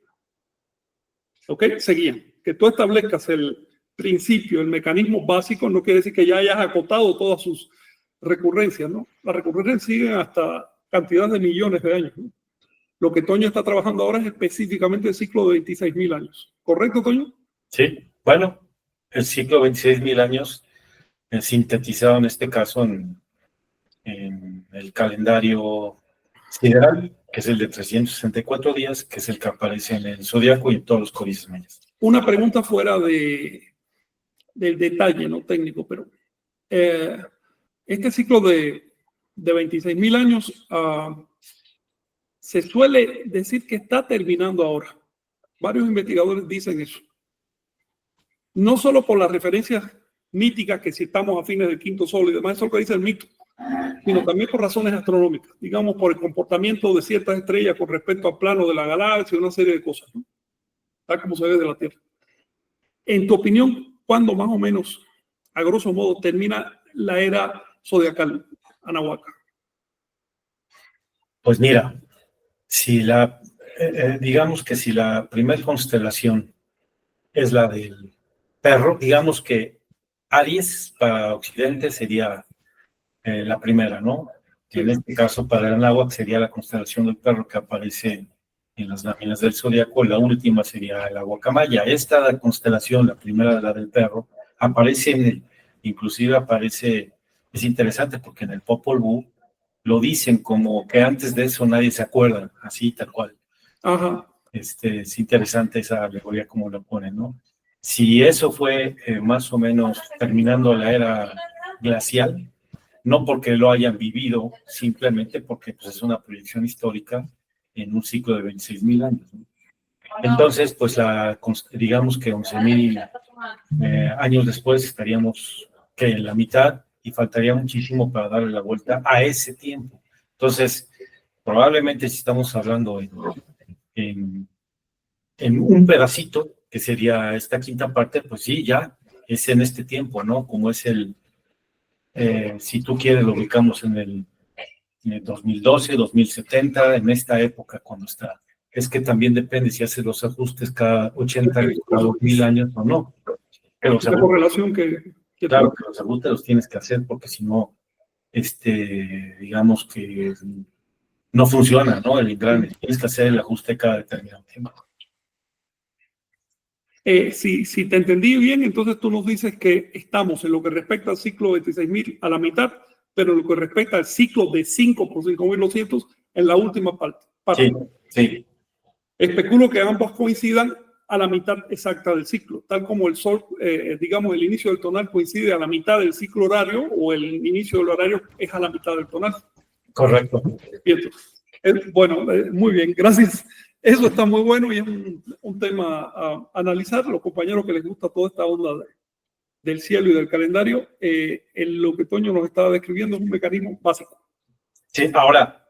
¿Ok? Seguían. Que tú establezcas el principio, el mecanismo básico, no quiere decir que ya hayas acotado todas sus recurrencias, ¿no? Las recurrencias siguen hasta cantidad de millones de años, ¿no? Lo que Toño está trabajando ahora es específicamente el ciclo de 26.000 años. ¿Correcto, Toño? Sí, bueno, el ciclo de 26.000 años sintetizado en este caso en el calendario sideral, que es el de 364 días, que es el que aparece en el zodiaco y en todos los códices mayas. Una pregunta fuera del detalle, no técnico, pero este ciclo de 26.000 años se suele decir que está terminando ahora. Varios investigadores dicen eso. No solo por las referencias míticas que si estamos a fines del quinto sol y demás, eso es lo que dice el mito, sino también por razones astronómicas, digamos por el comportamiento de ciertas estrellas con respecto al plano de la galaxia y una serie de cosas, ¿no? Tal como se ve de la Tierra. En tu opinión, ¿cuándo más o menos, a grosso modo, termina la era zodiacal, Anahuaca? Pues mira, si digamos que si la primera constelación es la del perro, digamos que Aries para Occidente sería la primera, ¿no? Sí. En este caso, para el Anáhuac sería la constelación del perro que aparece en las láminas del zodiaco. La última sería el Guacamaya. Esta constelación, la primera, la del perro, aparece inclusive aparece, es interesante porque en el Popol Vuh lo dicen como que antes de eso nadie se acuerda, así tal cual. Ajá. Es interesante esa alegoría como lo ponen, ¿no? Si eso fue más o menos terminando la era glacial, no porque lo hayan vivido, simplemente porque pues, es una proyección histórica en un ciclo de 26.000 años, ¿no? Entonces, pues digamos que 11.000 años después estaríamos que en la mitad y faltaría muchísimo para darle la vuelta a ese tiempo. Entonces, probablemente si estamos hablando en un pedacito, que sería esta quinta parte, pues sí, ya es en este tiempo, ¿no? Como es si tú quieres, lo ubicamos en el 2012, 2070, en esta época cuando está es que también depende si hace los ajustes cada 80 años, cada 2000 años o no. Que los La correlación que claro, que los ajustes los tienes que hacer porque si no, digamos que no funciona, ¿no? El engrane. Tienes que hacer el ajuste cada determinado tiempo. Si te entendí bien, entonces tú nos dices que estamos en lo que respecta al ciclo 26.000 a la mitad, pero en lo que respecta al ciclo de 5 por 5.200 en la última parte. Sí, sí. Especulo que ambos coincidan a la mitad exacta del ciclo, tal como el sol, digamos, el inicio del tonal coincide a la mitad del ciclo horario o el inicio del horario es a la mitad del tonal. Correcto. Bien, bueno, muy bien, gracias. Eso está muy bueno y es un tema a analizar. Los compañeros que les gusta toda esta onda del cielo y del calendario, lo que Toño nos estaba describiendo es un mecanismo básico. Sí, ahora,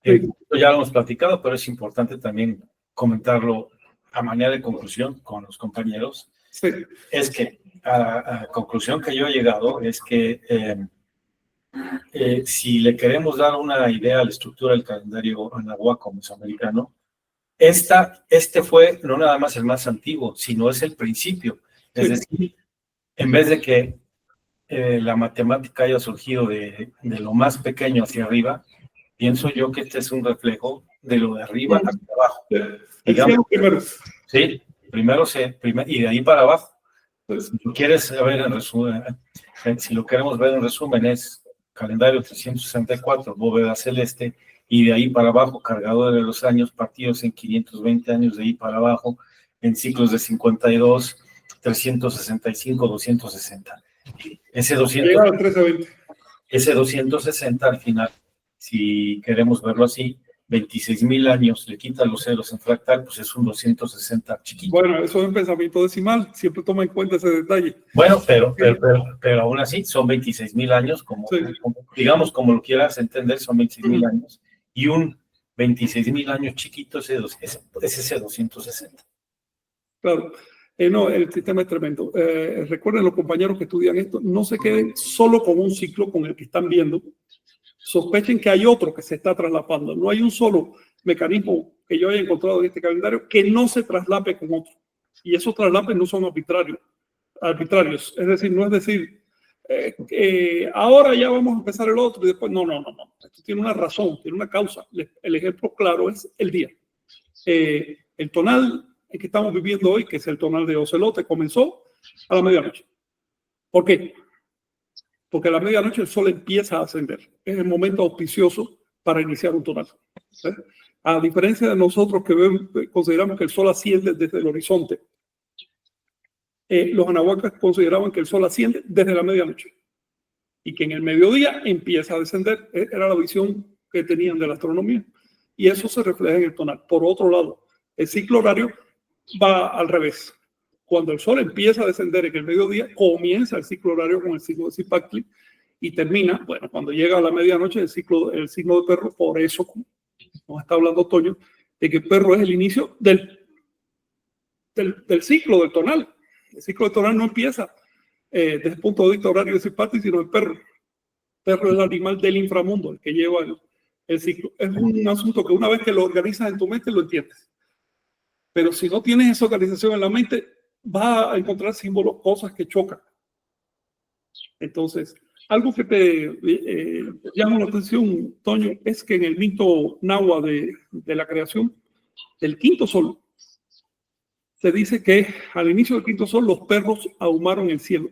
ya lo hemos platicado, pero es importante también comentarlo a manera de conclusión con los compañeros. Sí. Es que a la conclusión que yo he llegado es que si le queremos dar una idea a la estructura del calendario anahuaco mesoamericano, este fue no nada más el más antiguo, sino es el principio. Es decir, en vez de que la matemática haya surgido de lo más pequeño hacia arriba, pienso yo que este es un reflejo de lo de arriba hacia abajo. Digamos, primero. Sí, primero y de ahí para abajo. Si lo quieres ver en resumen, si lo queremos ver en resumen, es calendario 364, bóveda celeste, y de ahí para abajo, cargador de los años, partidos en 520 años, de ahí para abajo, en ciclos de 52, 365, 260. Ese 260 al final, si queremos verlo así, 26.000 años, le quitan los ceros en fractal, pues es un 260 chiquito. Bueno, eso es un pensamiento decimal, siempre toma en cuenta ese detalle. Bueno, pero aún así son 26.000 años, digamos como lo quieras entender, son 26.000 años, y un 26.000 años chiquito es ese 260. Claro. No, el sistema es tremendo. Recuerden los compañeros que estudian esto, no se queden solo con un ciclo con el que están viendo. Sospechen que hay otro que se está traslapando. No hay un solo mecanismo que yo haya encontrado en este calendario que no se traslape con otro. Y esos traslapes no son arbitrarios. Es decir, no es decir, ahora ya vamos a empezar el otro y después, no. Esto tiene una razón, tiene una causa. El ejemplo claro es el día. El tonal en que estamos viviendo hoy, que es el tonal de Ocelote, comenzó a la medianoche. ¿Por qué? Porque a la medianoche el sol empieza a ascender. Es el momento auspicioso para iniciar un tonal. A diferencia de nosotros que consideramos que el sol asciende desde el horizonte, los anahuacas consideraban que el sol asciende desde la medianoche y que en el mediodía empieza a descender. Era la visión que tenían de la astronomía y eso se refleja en el tonal. Por otro lado, el ciclo horario va al revés. Cuando el sol empieza a descender en el mediodía, comienza el ciclo horario con el signo de Zipactli y termina, bueno, cuando llega a la medianoche, el signo de perro. Por eso nos está hablando Toño de que perro es el inicio del ciclo del tonal. El ciclo del tonal no empieza desde el punto de vista horario de Zipactli, sino el perro. El perro es el animal del inframundo, el que lleva el ciclo. Es un asunto que una vez que lo organizas en tu mente, lo entiendes. Pero si no tienes esa organización en la mente, vas a encontrar símbolos, cosas que chocan. Entonces, algo que te llama la atención, Toño, es que en el mito náhuatl de la creación del quinto sol, se dice que al inicio del quinto sol los perros ahumaron el cielo.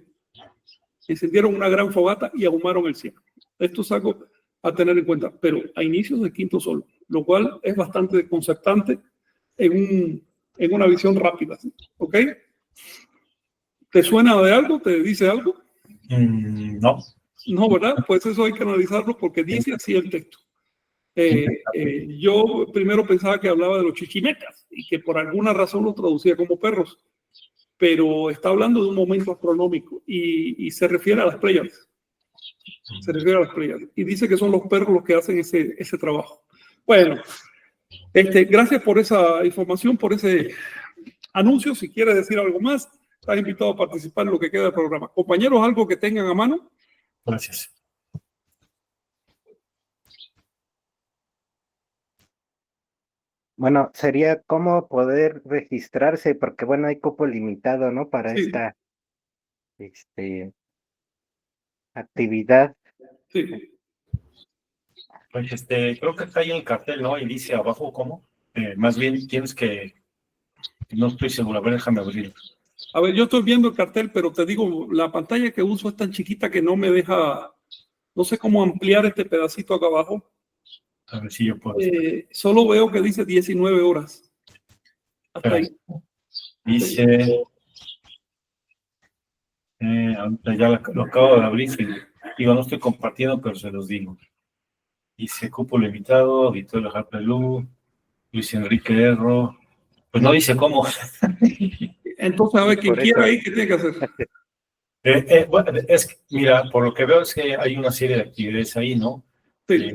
Encendieron una gran fogata y ahumaron el cielo. Esto es algo a tener en cuenta, pero a inicios del quinto sol, lo cual es bastante desconcertante en una visión rápida. ¿Ok? ¿Te suena de algo? ¿Te dice algo? No. No, ¿verdad? Pues eso hay que analizarlo porque dice así el texto. Yo primero pensaba que hablaba de los chichimecas y que por alguna razón lo traducía como perros, pero está hablando de un momento astronómico y se refiere a las Pléyades. Se refiere a las Pléyades y dice que son los perros los que hacen ese trabajo. Bueno, gracias por esa información, por ese anuncio. Si quieres decir algo más, estás invitado a participar en lo que queda del programa. Compañeros, algo que tengan a mano. Gracias. Bueno, sería cómo poder registrarse, porque bueno, hay cupo limitado, ¿no? Para Sí, esta, este, actividad. sí. Pues creo que está ahí el cartel, ¿no? Y dice abajo cómo. Más bien tienes que, no estoy seguro, a ver, déjame abrir. A ver, yo estoy viendo el cartel, pero te digo, la pantalla que uso es tan chiquita que no me deja, no sé cómo ampliar este pedacito acá abajo. A ver si yo puedo. Solo veo que dice 19 horas. Hasta Espera, ahí. dice, ahorita ya lo acabo de abrir, digo, no estoy compartiendo, pero se los digo. Dice cupo limitado, Victoria Harpelú, Luis Enrique Erro, pues no dice cómo. Entonces, a ver, quien Por eso, quiera ahí, ¿qué tiene que hacer? Bueno, mira, por lo que veo es que hay una serie de actividades ahí, ¿no? Sí,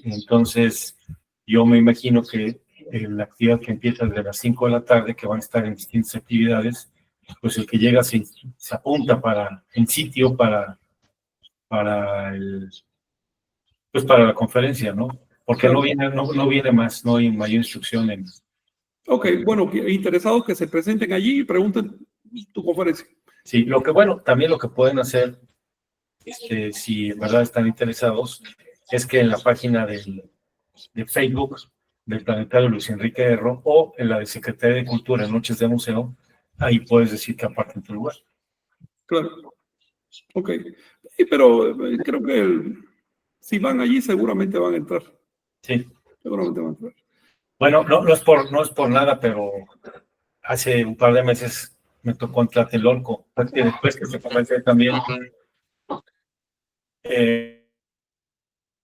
Entonces, yo me imagino que la actividad que empieza desde las 5 de la tarde, que van a estar en distintas actividades, pues el que llega se apunta en sitio para pues para la conferencia, ¿no? Porque claro. no viene más, no hay mayor instrucción Ok, bueno, interesados que se presenten allí y pregunten tu conferencia. sí, también lo que pueden hacer, si en verdad están interesados, es que en la página de Facebook del Planetario Luis Enrique Erro o en la de Secretaría de Cultura, Noches de Museo, ahí puedes decir que aparten tu lugar. Claro. Ok. Sí, pero creo que si van allí, seguramente van a entrar. Sí. Seguramente van a entrar. Bueno, no es por nada, pero hace un par de meses me tocó en Tlatelolco, porque después que se comencé también,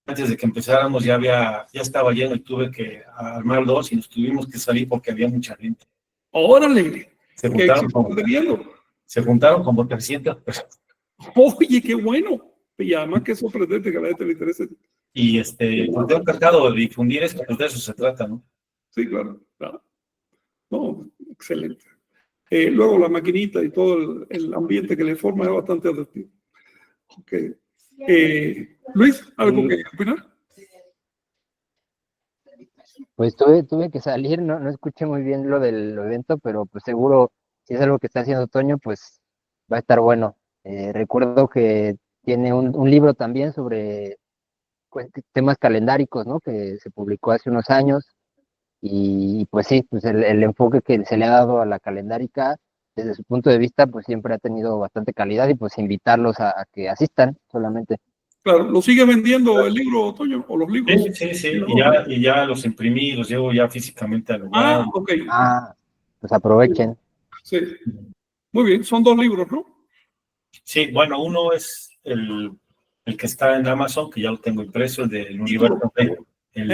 antes de que empezáramos ya estaba lleno y tuve que armar dos y nos tuvimos que salir porque había mucha gente. ¡Órale! Se ¡Qué juntaron éxito como, están teniendo! se juntaron como 300 personas. Oye, qué bueno. Y además qué sorprendente que a la gente le interese. Y pues tengo encantado de difundir esto, pues de eso se trata, ¿no? Sí, claro. Claro. No, excelente. Luego la maquinita y todo el ambiente que le forma es bastante atractivo. Okay. Luis, ¿algo que opinar? Pues tuve que salir, no escuché muy bien lo del evento, pero pues seguro, si es algo que está haciendo Toño, pues va a estar bueno. Recuerdo que tiene un libro también sobre temas calendáricos, ¿no? Que se publicó hace unos años y pues sí, pues el enfoque que se le ha dado a la calendárica desde su punto de vista, pues siempre ha tenido bastante calidad y pues invitarlos a que asistan solamente. Claro, ¿lo sigue vendiendo el libro, Toño? ¿O los libros? Sí, y ya los imprimí, los llevo ya físicamente al lugar. Ah, ok. Ah, pues aprovechen. Sí. Muy bien, son dos libros, ¿no? Sí, bueno, uno es el que está en Amazon, que ya lo tengo impreso, Título. El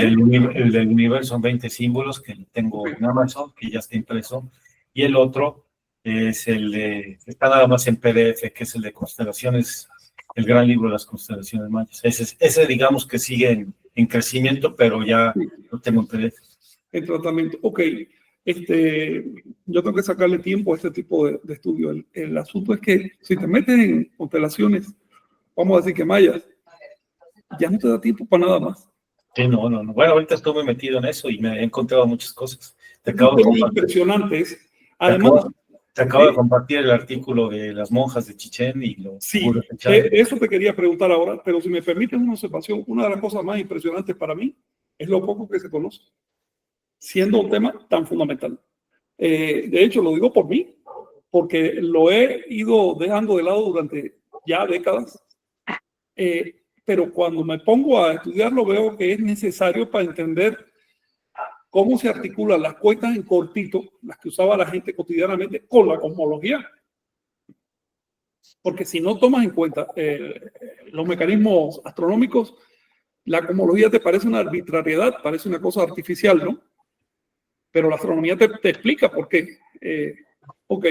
del universo 20 símbolos, que lo tengo en Amazon, que ya está impreso. Y el otro es está nada más en PDF, que es el de constelaciones, el gran libro de las constelaciones mayas. Ese digamos que sigue en crecimiento, pero ya lo tengo en PDF. El tratamiento. Ok. Yo tengo que sacarle tiempo a este tipo de estudio. El asunto es que si te metes en constelaciones, vamos a decir que mayas, ya no te da tiempo para nada más. Sí, no. Bueno, ahorita estuve metido en eso y me he encontrado muchas cosas. Impresionantes. Además, Te acabo de compartir el artículo de las monjas de Chichén y lo sí, pude echar. eso te quería preguntar ahora, pero si me permites una observación, una de las cosas más impresionantes para mí es lo poco que se conoce, siendo un tema tan fundamental. De hecho, lo digo por mí, porque lo he ido dejando de lado durante ya décadas, pero cuando me pongo a estudiarlo veo que es necesario para entender cómo se articulan las cuentas en cortito, las que usaba la gente cotidianamente, con la cosmología. Porque si no tomas en cuenta los mecanismos astronómicos, la cosmología te parece una arbitrariedad, parece una cosa artificial, ¿no? Pero la astronomía te explica por qué. Ok,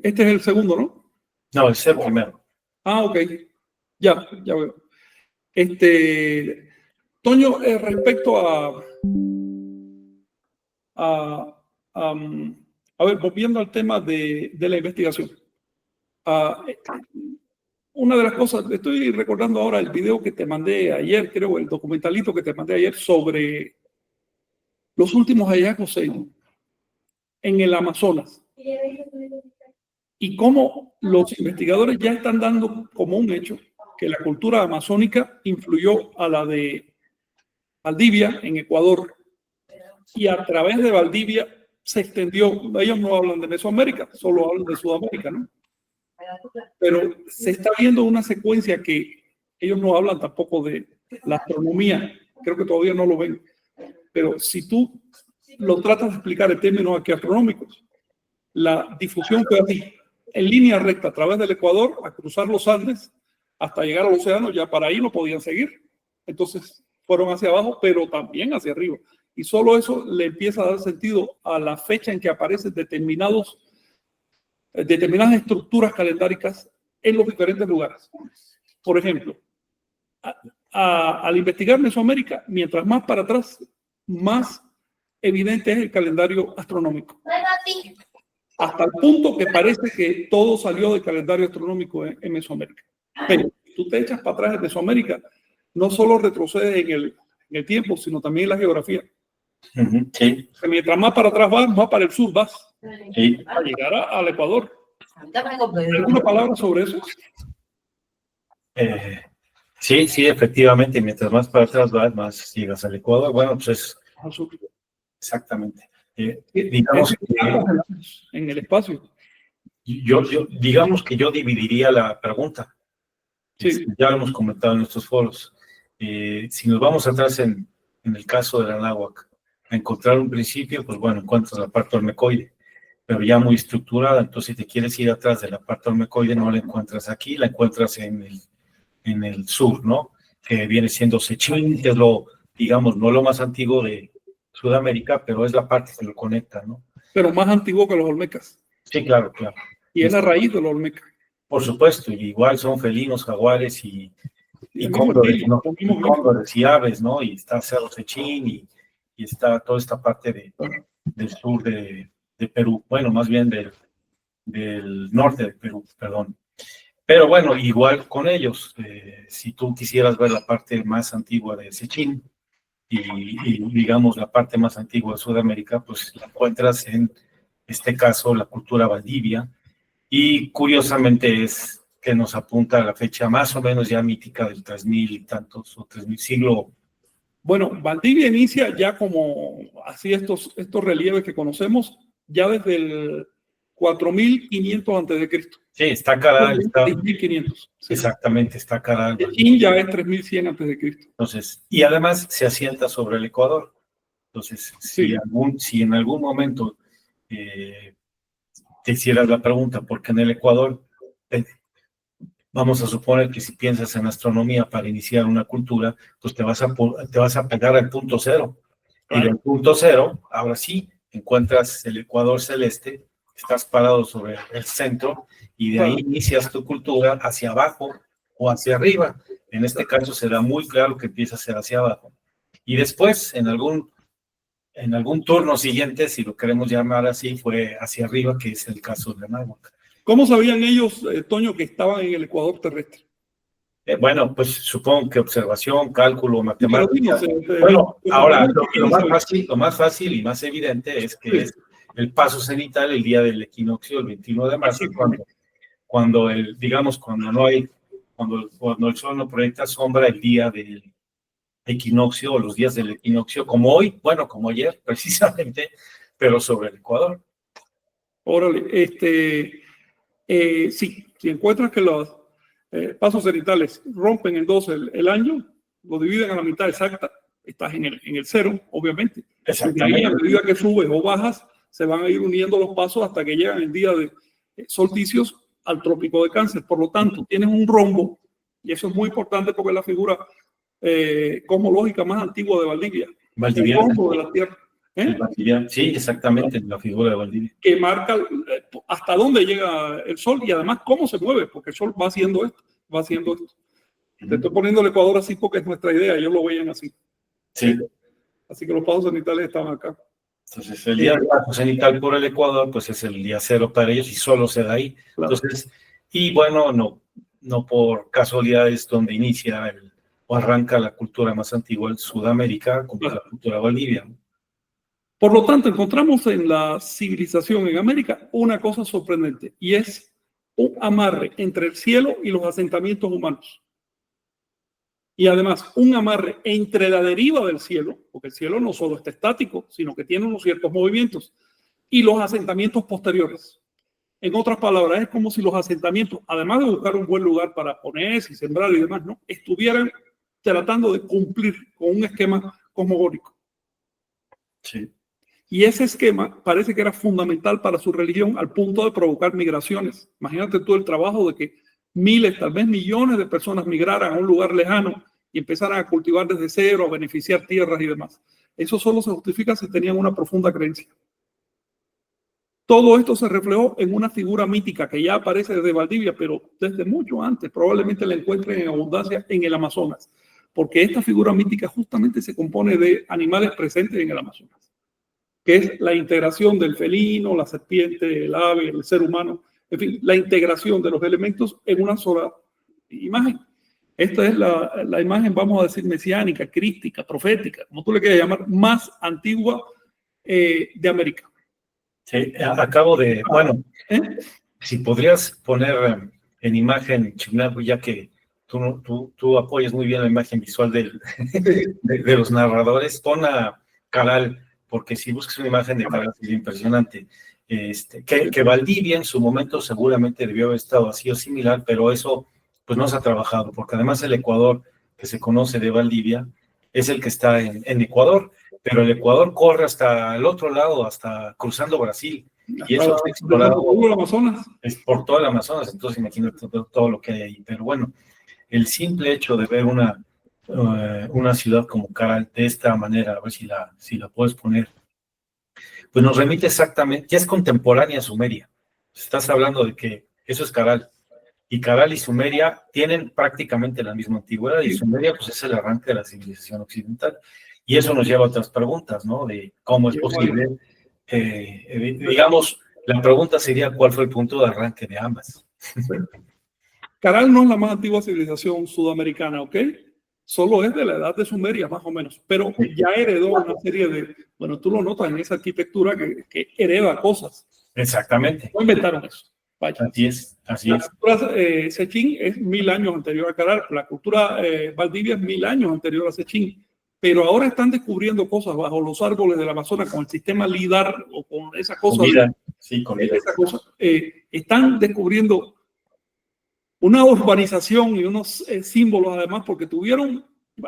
este es el segundo, ¿no? No, ese es el primero. Ah, ok, ya veo. Toño, respecto a ver, volviendo al tema de la investigación. Una de las cosas, estoy recordando ahora el video que te mandé ayer, creo, el documentalito que te mandé ayer sobre los últimos hallazgos en el Amazonas y cómo los investigadores ya están dando como un hecho que la cultura amazónica influyó a la de Valdivia en Ecuador y a través de Valdivia se extendió. Ellos no hablan de Mesoamérica, solo hablan de Sudamérica, ¿no? Pero se está viendo una secuencia que ellos no hablan tampoco de la astronomía, creo que todavía no lo ven, pero si tú lo tratas de explicar en términos aquí astronómicos, la difusión fue así, en línea recta a través del Ecuador, a cruzar los Andes hasta llegar al océano, ya para ahí no podían seguir, entonces fueron hacia abajo, pero también hacia arriba, y solo eso le empieza a dar sentido a la fecha en que aparecen determinadas estructuras calendáricas en los diferentes lugares. Por ejemplo, al investigar Mesoamérica, mientras más para atrás, más evidente es el calendario astronómico. Hasta el punto que parece que todo salió del calendario astronómico en Mesoamérica. Pero tú te echas para atrás en Mesoamérica, no solo retrocedes en el tiempo, sino también en la geografía. Sí. Mientras más para atrás vas, más para el sur vas. Sí. A llegar al Ecuador. ¿Alguna palabra sobre eso? Sí, sí, efectivamente. Mientras más para atrás vas, más llegas al Ecuador. Bueno, pues exactamente. Digamos que en el espacio. Digamos que yo dividiría la pregunta. Sí. Ya lo hemos comentado en nuestros foros. Si nos vamos atrás en el caso de la náhuatl, a encontrar un principio, pues bueno, encuentras la parte olmecoide, pero ya muy estructurada. Entonces, si te quieres ir atrás de la parte olmecoide, no la encuentras aquí, la encuentras en el sur, ¿no? Que viene siendo Sechín, que es digamos, no lo más antiguo de Sudamérica, pero es la parte que lo conecta, ¿no? Pero más antiguo que los olmecas. Sí, claro, claro. Y es la raíz de los olmecas. Por supuesto, y igual son felinos, jaguares y cóndores, ¿no? Y cóndores y aves, ¿no? Y está Cerro Sechín y está toda esta parte del sur de Perú, bueno, más bien del norte de Perú, perdón. Pero bueno, igual con ellos, si tú quisieras ver la parte más antigua de Sechín y digamos la parte más antigua de Sudamérica, pues la encuentras en este caso la cultura Valdivia, y curiosamente es que nos apunta a la fecha más o menos ya mítica del 3000 y tantos, o 3000 siglo. Bueno, Valdivia inicia ya como así estos relieves que conocemos, ya desde el 4500 antes de Cristo. Sí, está Caral. 3500. Sí. Exactamente, está Caral. Y ya es 3100 antes de Cristo. Entonces, y además se asienta sobre el Ecuador. Entonces, si en algún momento te hicieras la pregunta, ¿por qué en el Ecuador? Vamos a suponer que si piensas en astronomía para iniciar una cultura, pues te vas a pegar al punto cero. Y del punto cero, ahora sí, encuentras el Ecuador celeste, estás parado sobre el centro y de ahí inicias tu cultura hacia abajo o hacia arriba. En este caso será muy claro que empieza a ser hacia abajo. Y después, en algún turno siguiente, si lo queremos llamar así, fue hacia arriba, que es el caso de náhuatl. ¿Cómo sabían ellos, Toño, que estaban en el Ecuador terrestre? Bueno, pues supongo que observación, cálculo, matemática. Bueno, ahora lo más fácil y más evidente es que es el paso cenital el día del equinoccio, el 21 de marzo, cuando el sol no proyecta sombra el día del equinoccio o los días del equinoccio, como hoy, bueno, como ayer precisamente, pero sobre el Ecuador. Órale, si encuentras que los pasos cenitales rompen en dos el año, lo dividen a la mitad exacta, estás en el cero, obviamente. Desde ahí, a medida que subes o bajas, se van a ir uniendo los pasos hasta que llegan el día de solsticios al trópico de Cáncer. Por lo tanto, tienes un rombo, y eso es muy importante porque es la figura cosmológica más antigua de Valdivia. El rombo de la Tierra. Sí, exactamente, la figura de Valdivia. Que marca hasta dónde llega el Sol y además cómo se mueve, porque el Sol va haciendo esto, va haciendo esto. Te estoy poniendo el Ecuador así porque es nuestra idea, ellos lo veían así. Sí. Así que los pasos cenitales estaban acá. Entonces, el día del paso cenital por el Ecuador, pues es el día cero para ellos y solo se da ahí. Claro. Entonces, y bueno, no por casualidad es donde inicia o arranca la cultura más antigua en Sudamérica, como es la cultura Valdivia. Por lo tanto, encontramos en la civilización en América una cosa sorprendente, y es un amarre entre el cielo y los asentamientos humanos. Y además, un amarre entre la deriva del cielo, porque el cielo no solo está estático, sino que tiene unos ciertos movimientos, y los asentamientos posteriores. En otras palabras, es como si los asentamientos, además de buscar un buen lugar para ponerse y sembrar y demás, ¿no?, estuvieran tratando de cumplir con un esquema cosmogónico. Sí. Y ese esquema parece que era fundamental para su religión al punto de provocar migraciones. Imagínate tú el trabajo de que miles, tal vez millones de personas migraran a un lugar lejano y empezaran a cultivar desde cero, a beneficiar tierras y demás. Eso solo se justifica si tenían una profunda creencia. Todo esto se reflejó en una figura mítica que ya aparece desde Valdivia, pero desde mucho antes. Probablemente la encuentren en abundancia en el Amazonas, porque esta figura mítica justamente se compone de animales presentes en el Amazonas, que es la integración del felino, la serpiente, el ave, el ser humano, en fin, la integración de los elementos en una sola imagen. Esta es la imagen, vamos a decir, mesiánica, crística, profética, como tú le quieras llamar, más antigua de América. Sí, acabo de, bueno, si podrías poner en imagen, Chignahu, ya que tú apoyas muy bien la imagen visual de los narradores, pon a Caral, porque si buscas una imagen de Caral es impresionante. Que Valdivia en su momento seguramente debió haber estado así o similar, pero eso pues no se ha trabajado, porque además el Ecuador que se conoce de Valdivia es el que está en Ecuador, pero el Ecuador corre hasta el otro lado, hasta cruzando Brasil, y eso está explorado por todo el Amazonas, entonces imagínate todo lo que hay ahí. Pero bueno, el simple hecho de ver una ciudad como Caral de esta manera, a ver si la puedes poner, pues nos remite exactamente, ya es contemporánea a Sumeria. Estás hablando de que eso es Caral, y Caral y Sumeria tienen prácticamente la misma antigüedad, y Sumeria pues es el arranque de la civilización occidental. Y eso nos lleva a otras preguntas, ¿no? De cómo es posible, digamos, la pregunta sería ¿cuál fue el punto de arranque de ambas? Caral no es la más antigua civilización sudamericana, ¿ok? Solo es de la edad de Sumeria, más o menos, pero ya heredó una serie de, bueno, tú lo notas en esa arquitectura que hereda cosas. Exactamente. No inventaron eso. Vaya. Así es. La cultura Sechín es 1000 años anterior a Caral, la cultura Valdivia es 1000 años anterior a Sechín, pero ahora están descubriendo cosas bajo los árboles del Amazonas con el sistema LIDAR o con esa cosa. Esa cosa, están descubriendo una urbanización y unos símbolos además, porque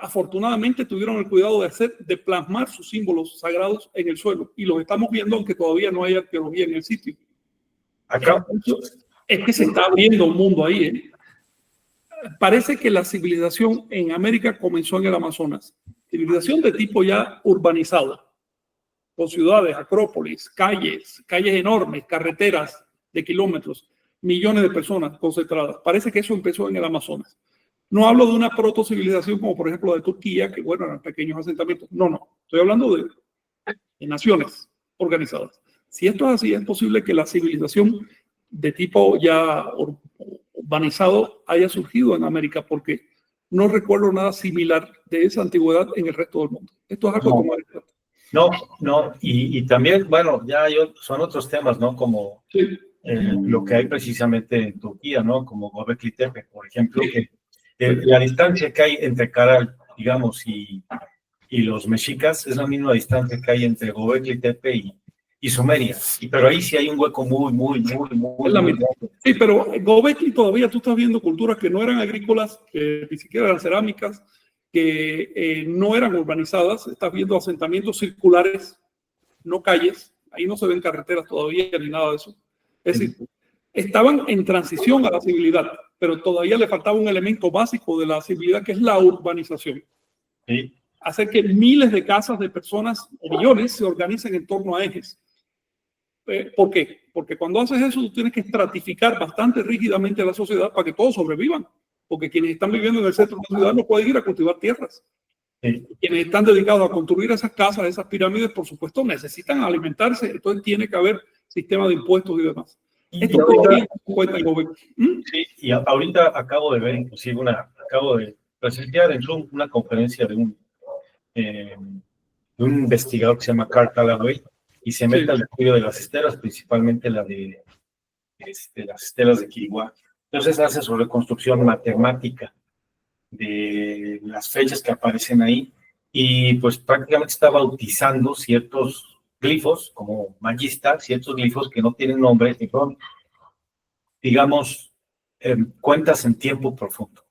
afortunadamente tuvieron el cuidado de plasmar sus símbolos sagrados en el suelo, y los estamos viendo aunque todavía no hay arqueología en el sitio. Acá es que se está abriendo un mundo ahí, ¿eh? Parece que la civilización en América comenzó en el Amazonas, civilización de tipo ya urbanizado, con ciudades, acrópolis, calles enormes, carreteras de kilómetros, millones de personas concentradas. Parece que eso empezó en el Amazonas. No hablo de una proto-civilización como por ejemplo de Turquía, que bueno, eran pequeños asentamientos. No. Estoy hablando de naciones organizadas. Si esto es así, es posible que la civilización de tipo ya urbanizado haya surgido en América, porque no recuerdo nada similar de esa antigüedad en el resto del mundo. Esto es algo como... No, y también, bueno, son otros temas, ¿no? Como lo que hay precisamente en Turquía, ¿no? Como Göbekli Tepe, por ejemplo, que la distancia que hay entre Caral, digamos, y los mexicas es la misma distancia que hay entre Göbekli Tepe y Sumeria, pero ahí sí hay un hueco muy grande. Sí, pero Göbekli todavía tú estás viendo culturas que no eran agrícolas, que ni siquiera eran cerámicas, que no eran urbanizadas. Estás viendo asentamientos circulares, no calles. Ahí no se ven carreteras todavía ni nada de eso. Es decir, estaban en transición a la civilidad, pero todavía le faltaba un elemento básico de la civilidad, que es la urbanización. Sí. Hacer que miles de casas de personas o millones se organicen en torno a ejes. ¿Por qué? Porque cuando haces eso, tú tienes que estratificar bastante rígidamente la sociedad para que todos sobrevivan. Porque quienes están viviendo en el centro de la ciudad no pueden ir a cultivar tierras. Sí. Quienes están dedicados a construir esas casas, esas pirámides, por supuesto, necesitan alimentarse. Entonces tiene que haber sistema de impuestos y demás. Esto todavía no cuenta en Göbekli. Sí, y ahorita acabo de ver, inclusive acabo de presenciar en Zoom una conferencia de un investigador que se llama Carl Callaway, y se mete al estudio de las estelas, principalmente la de las estelas de Quiriguá. Entonces hace su reconstrucción matemática de las fechas que aparecen ahí, y pues prácticamente está bautizando ciertos glifos, como Magista, ciertos glifos que no tienen nombre, que son, digamos, cuentas en tiempo profundo.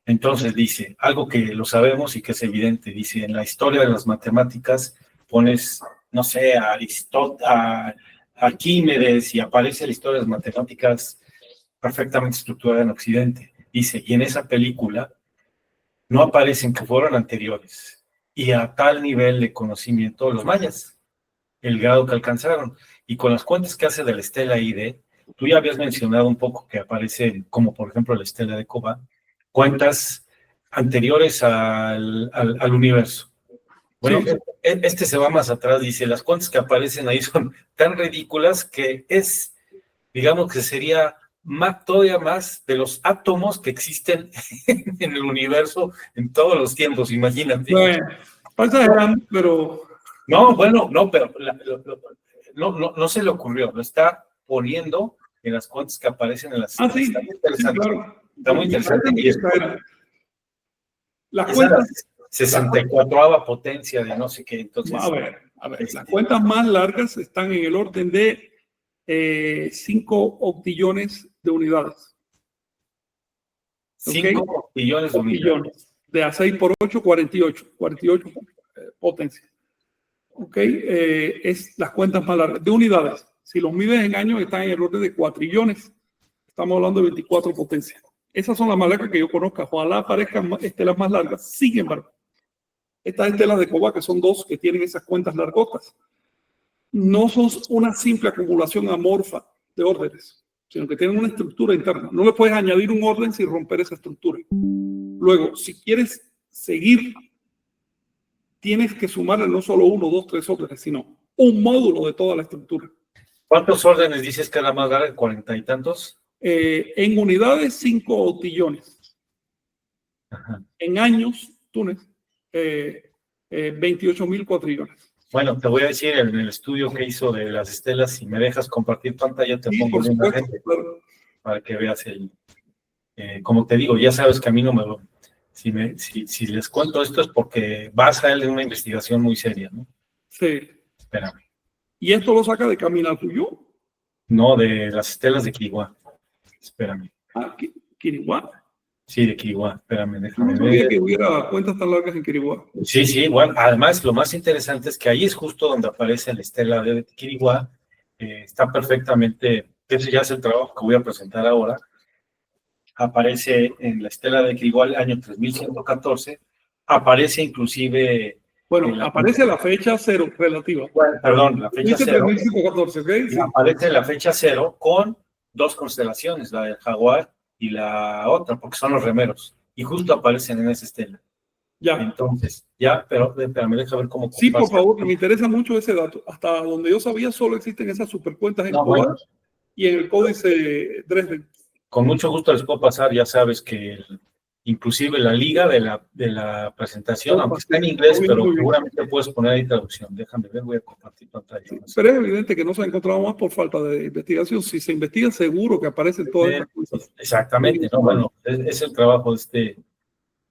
Entonces dice, algo que lo sabemos y que es evidente, dice, en la historia de las matemáticas pones, no sé, a Aristóteles, a Arquímedes, y aparece la historia de las matemáticas perfectamente estructurada en Occidente. Dice, y en esa película no aparecen que fueron anteriores y a tal nivel de conocimiento los mayas, el grado que alcanzaron. Y con las cuentas que hace de la estela ID, tú ya habías mencionado un poco que aparecen, como por ejemplo la estela de Cobá, cuentas anteriores al universo. Bueno, sí. Este se va más atrás, dice, las cuentas que aparecen ahí son tan ridículas que es, digamos que sería todavía más de los átomos que existen en el universo en todos los tiempos, imagínate. Bueno, pero... No, bueno, no, pero no se le ocurrió, lo está poniendo en las cuentas que aparecen en las... sí, está muy interesante. Sí, claro. Está muy interesante. Y es las cuentas... 64ª potencia de no sé qué, entonces... A ver, las cuentas más largas están en el orden de 5 octillones de unidades. 5 octillones de unidades. De a 6 por 8, 48 potencia. Es las cuentas más largas de unidades. Si los mides en años, están en el orden de cuatrillones. Estamos hablando de 24 potencias. Esas son las más largas que yo conozca. Ojalá aparezcan estelas más largas. Sin embargo, estas estelas de Cobá, que son 2 que tienen esas cuentas largotas, no son una simple acumulación amorfa de órdenes, sino que tienen una estructura interna. No le puedes añadir un orden sin romper esa estructura. Luego, si quieres seguir, tienes que sumarle no solo 1, 2, 3 órdenes, sino un módulo de toda la estructura. ¿Cuántos órdenes dices que es la más larga? ¿40 y tantos? En unidades, 5 octillones. Ajá. En años, Túnez, 28.000 cuatrillones. Bueno, te voy a decir en el estudio que hizo de las estelas, si me dejas compartir pantalla, te pongo por una gente para que veas como te digo, ya sabes que a mí no me lo... Si les cuento esto es porque vas a él en una investigación muy seria, ¿no? Sí. Espérame. ¿Y esto lo saca de Camina Tuyo? No, de las estelas de Quiriguá. Espérame. ¿Quiriguá? Sí, de Quiriguá. Espérame, déjame ver. No sabía que hubiera cuentas tan largas en Quiriguá. Sí, igual. Además, lo más interesante es que ahí es justo donde aparece la estela de Quiriguá. Está perfectamente, ese ya es el trabajo que voy a presentar ahora. Aparece en la estela de Quiriguá el año 3114. Aparece inclusive... Bueno, aparece la fecha 0 relativa. Bueno, perdón, la fecha 0. 3114, ¿ok? Sí. Aparece la fecha 0 con 2 constelaciones, la del Jaguar y la otra, porque son los remeros. Y justo aparecen en esa estela. Ya. Entonces, ya, pero me deja ver cómo... Sí, por favor, me interesa mucho ese dato. Hasta donde yo sabía, solo existen esas supercuentas en Cobá y en el códice Dresden. Con mucho gusto les puedo pasar, ya sabes que inclusive la liga de la presentación, aunque está en inglés, pero seguramente puedes poner ahí traducción. Déjame ver, voy a compartir pantalla. Sí, pero es evidente que no se ha encontrado más por falta de investigación. Si se investiga, seguro que aparecen todas estas cosas. Exactamente, ¿no? Bueno, es el trabajo de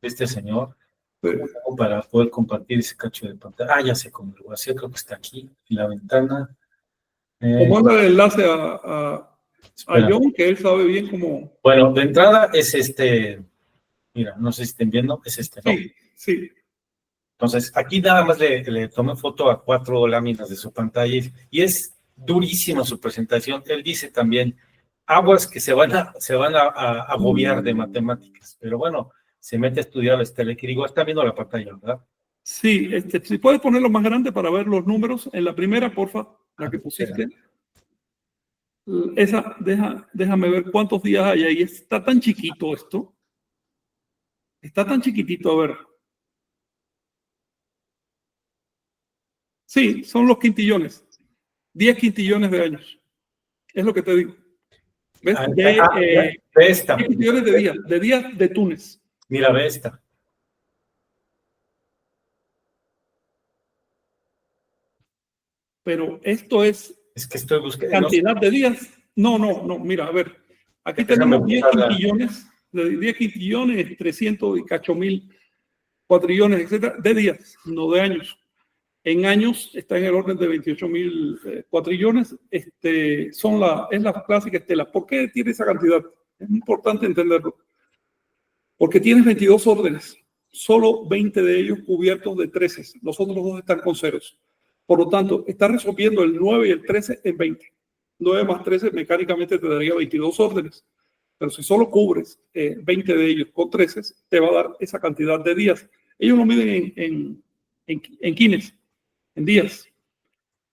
este señor. Para poder compartir ese cacho de pantalla. Ya sé cómo lo voy a hacer, creo que está aquí, en la ventana. O manda el enlace a John, que él sabe bien cómo... Bueno, de entrada es mira, no sé si estén viendo, es ¿no? Sí. Entonces, aquí nada más le tomé foto a 4 láminas de su pantalla y es durísima su presentación. Él dice también, aguas que se van a agobiar de matemáticas, pero bueno, se mete a estudiar la estela de Quiriguá. Está viendo la pantalla, ¿verdad? Sí, si puedes ponerlo más grande para ver los números. En la primera, porfa, la que pusiste. Esa, déjame ver cuántos días hay ahí. Está tan chiquito esto. Está tan chiquitito, a ver. Sí, son los quintillones. 10 quintillones de años. Es lo que te digo. ¿Ves? Ve esta. 10 quintillones de días de Túnez. Mira, ve esta. pero esto es Es que estoy buscando. cantidad de días. No, mira, a ver, aquí tenemos 10 quintillones, 10 quintillones, 300 y cacho mil, cuatrillones, etcétera, de días, no de años. En años está en el orden de 28.000 cuatrillones. Es la clásica estela. ¿Por qué tiene esa cantidad? Es importante entenderlo. Porque tienes 22 órdenes, solo 20 de ellos cubiertos de 13. Los otros 2 están con ceros. Por lo tanto, está resolviendo el 9 y el 13 en 20. 9 más 13 mecánicamente te daría 22 órdenes. Pero si solo cubres 20 de ellos con 13, te va a dar esa cantidad de días. Ellos lo miden en quines, en días.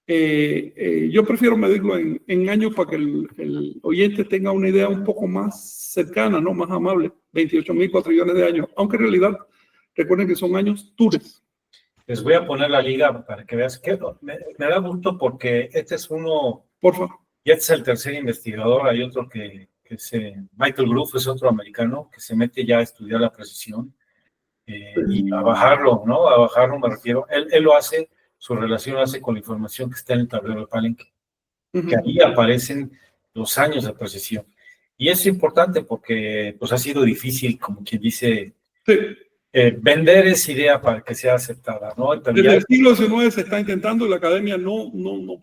Yo prefiero medirlo en años para que el oyente tenga una idea un poco más cercana, ¿no? Más amable. 28.000 cuatrillones de años. Aunque en realidad, recuerden que son años tours. Les voy a poner la liga para que veas que me da gusto porque este es uno. Por favor. Y este es el tercer investigador. Hay otro que Michael Groove es otro americano que se mete ya a estudiar la precisión y a bajarlo, ¿no? A bajarlo me refiero. Él lo hace, su relación hace con la información que está en el tablero de Palenque, que ahí aparecen los años de precisión. Y es importante porque pues ha sido difícil, como quien dice, sí. Vender esa idea para que sea aceptada, ¿no? Pero desde el siglo XIX se está intentando y la academia no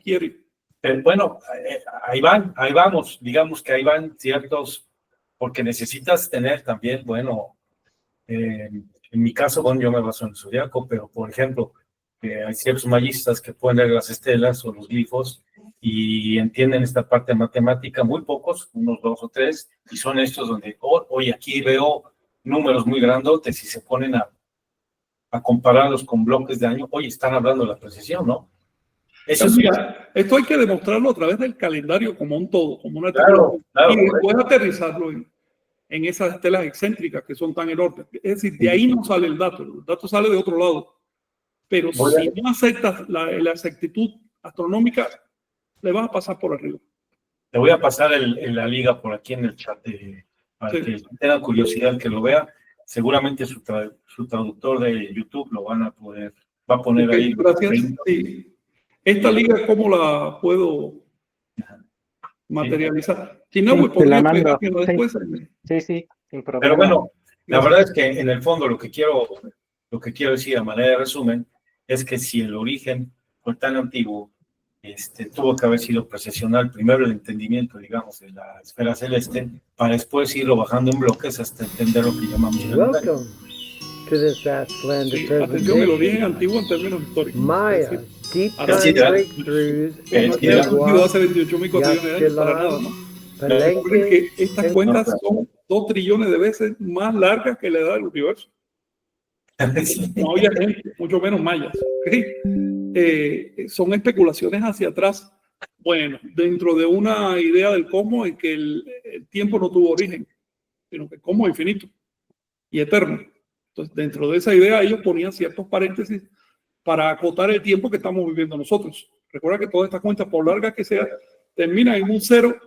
quiere. Bueno, ahí vamos, digamos que ahí van ciertos, porque necesitas tener también, bueno, en mi caso, bueno, yo me baso en el zodiaco, pero por ejemplo, hay ciertos magistas que pueden leer las estelas o los glifos y entienden esta parte matemática, muy pocos, unos 2 o 3, y son estos donde, oye, aquí veo números muy grandotes y se ponen a compararlos con bloques de año, oye, están hablando de la precisión, ¿no? Eso sí. Mira, esto hay que demostrarlo a través del calendario como un todo, como una claro, y después aterrizarlo en esas estelas excéntricas que son tan enormes. Es decir, de ahí no sale el dato sale de otro lado. Pero si no aceptas la exactitud astronómica, le vas a pasar por arriba. Le voy a pasar la liga por aquí en el chat para que tengan curiosidad que lo vea. Seguramente su traductor de YouTube lo va a poner ahí. Gracias. Sí. Esta liga, ¿cómo la puedo materializar? Si no, te la mando. Después. Sí, sin problema. Pero bueno, la verdad es que en el fondo lo que quiero decir a manera de resumen es que si el origen fue tan antiguo, tuvo que haber sido precesional, primero el entendimiento, digamos, de la esfera celeste, para después irlo bajando en bloques hasta entender lo que llamamos el Welcome to this vast land of atención, el origen antiguo en términos históricos. Maya, deep time breakthroughs in hace 28.000 cuatrillones de años para nada, ¿no? Porque estas cuentas son 2 trillones de veces más largas que la edad del universo. No había gente, mucho menos mayas. ¿Okay? Son especulaciones hacia atrás. Bueno, dentro de una idea del cosmos en que el tiempo no tuvo origen, sino que el cosmos es infinito y eterno. Entonces, dentro de esa idea, ellos ponían ciertos paréntesis para acotar el tiempo que estamos viviendo nosotros. Recuerda que todas estas cuentas, por largas que sean, terminan en un cero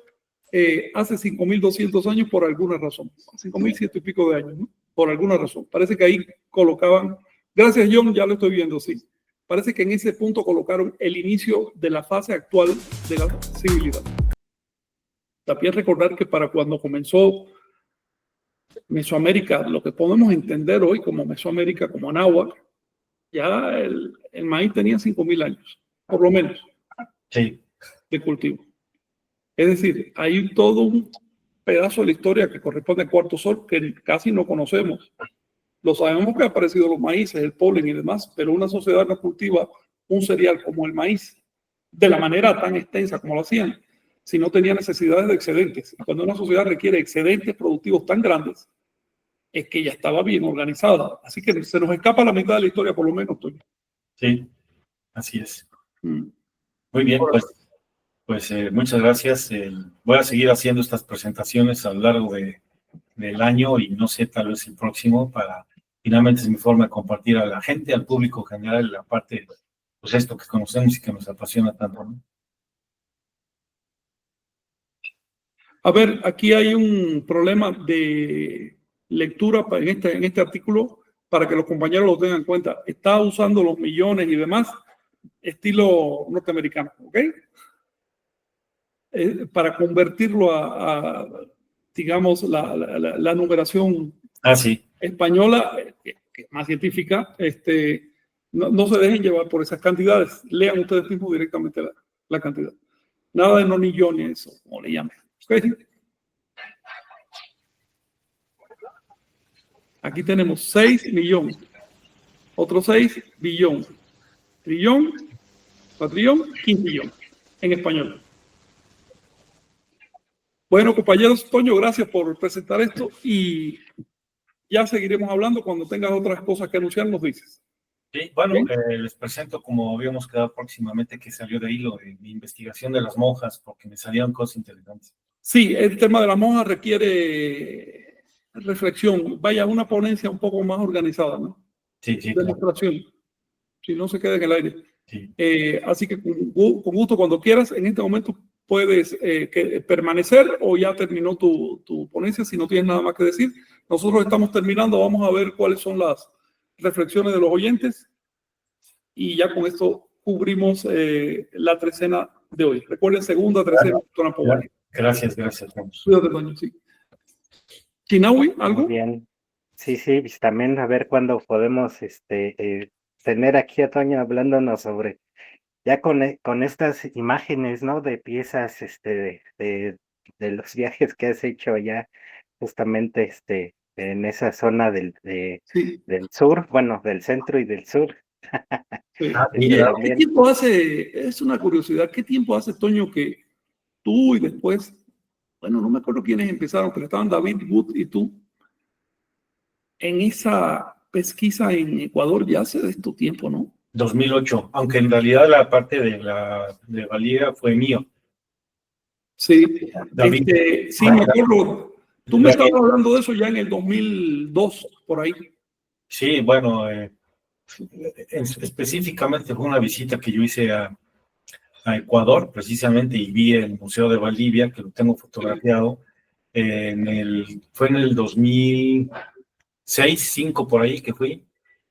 hace 5.200 años por alguna razón. 5.100 y pico de años, ¿no? Por alguna razón. Parece que ahí colocaban, gracias John, ya lo estoy viendo, sí. Parece que en ese punto colocaron el inicio de la fase actual de la civilidad. También recordar que para cuando comenzó Mesoamérica, lo que podemos entender hoy como Mesoamérica, como Anáhuac, ya el maíz tenía 5.000 años, por lo menos, de cultivo. Es decir, hay todo un pedazo de la historia que corresponde al cuarto sol que casi no conocemos. Lo sabemos que han aparecido los maíces, el polen y demás, pero una sociedad no cultiva un cereal como el maíz de la manera tan extensa como lo hacían, si no tenía necesidades de excedentes. Y cuando una sociedad requiere excedentes productivos tan grandes, es que ya estaba bien organizada. Así que se nos escapa la mitad de la historia, por lo menos, Toño. Sí, así es. Muy bien, pues muchas gracias. Voy a seguir haciendo estas presentaciones a lo largo del año y no sé, tal vez el próximo, para finalmente es mi forma de compartir a la gente, al público general, la parte, pues esto que conocemos y que nos apasiona tanto, ¿no? A ver, aquí hay un problema de lectura en este artículo para que los compañeros lo tengan en cuenta. Está usando los millones y demás, estilo norteamericano, ¿ok? Para convertirlo digamos, la numeración Sí. española, que es más científica, no se dejen llevar por esas cantidades. Lean ustedes mismos directamente la cantidad. Nada de no ni yo ni eso, como le llamen. ¿Okay? Aquí tenemos 6 millones, otros 6 billón, trillón, cuatrillón, quintillón en español. Bueno, compañeros, Toño, gracias por presentar esto y ya seguiremos hablando. Cuando tengas otras cosas que anunciar, nos dices. Sí, bueno, les presento, como habíamos quedado próximamente, que salió de ahí lo de mi investigación de las monjas, porque me salieron cosas interesantes. Sí, el tema de las monjas requiere reflexión. Vaya, una ponencia un poco más organizada, ¿no? Sí, sí. Demostración. Si no se queda en el aire. Sí. Así que con gusto, cuando quieras, en este momento puedes permanecer o ya terminó tu ponencia. Si no tienes nada más que decir, nosotros estamos terminando. Vamos a ver cuáles son las reflexiones de los oyentes y ya con esto cubrimos la trecena de hoy. Recuerden, segunda trecena. Gracias. Cuídate, Toño, sí. Chinawi, ¿algo? Muy bien. Sí, pues también a ver cuándo podemos tener aquí a Toño hablándonos sobre, ya con estas imágenes, ¿no? De piezas de los viajes que has hecho allá, justamente en esa zona del sur, bueno, del centro y del sur. Sí. ¿Qué tiempo hace? Es una curiosidad, ¿qué tiempo hace, Toño, que tú y después, bueno, no me acuerdo quiénes empezaron, pero estaban David Wood y tú en esa pesquisa en Ecuador ya hace de esto tiempo, ¿no? 2008, aunque en realidad la parte de Valdivia fue mío. Sí, David. Sí, me acuerdo. Tú me estabas hablando de eso ya en el 2002, por ahí. Sí, bueno, específicamente fue una visita que yo hice a Ecuador, precisamente, y vi el Museo de Valdivia, que lo tengo fotografiado. Fue en el 2006, 2005, por ahí que fui.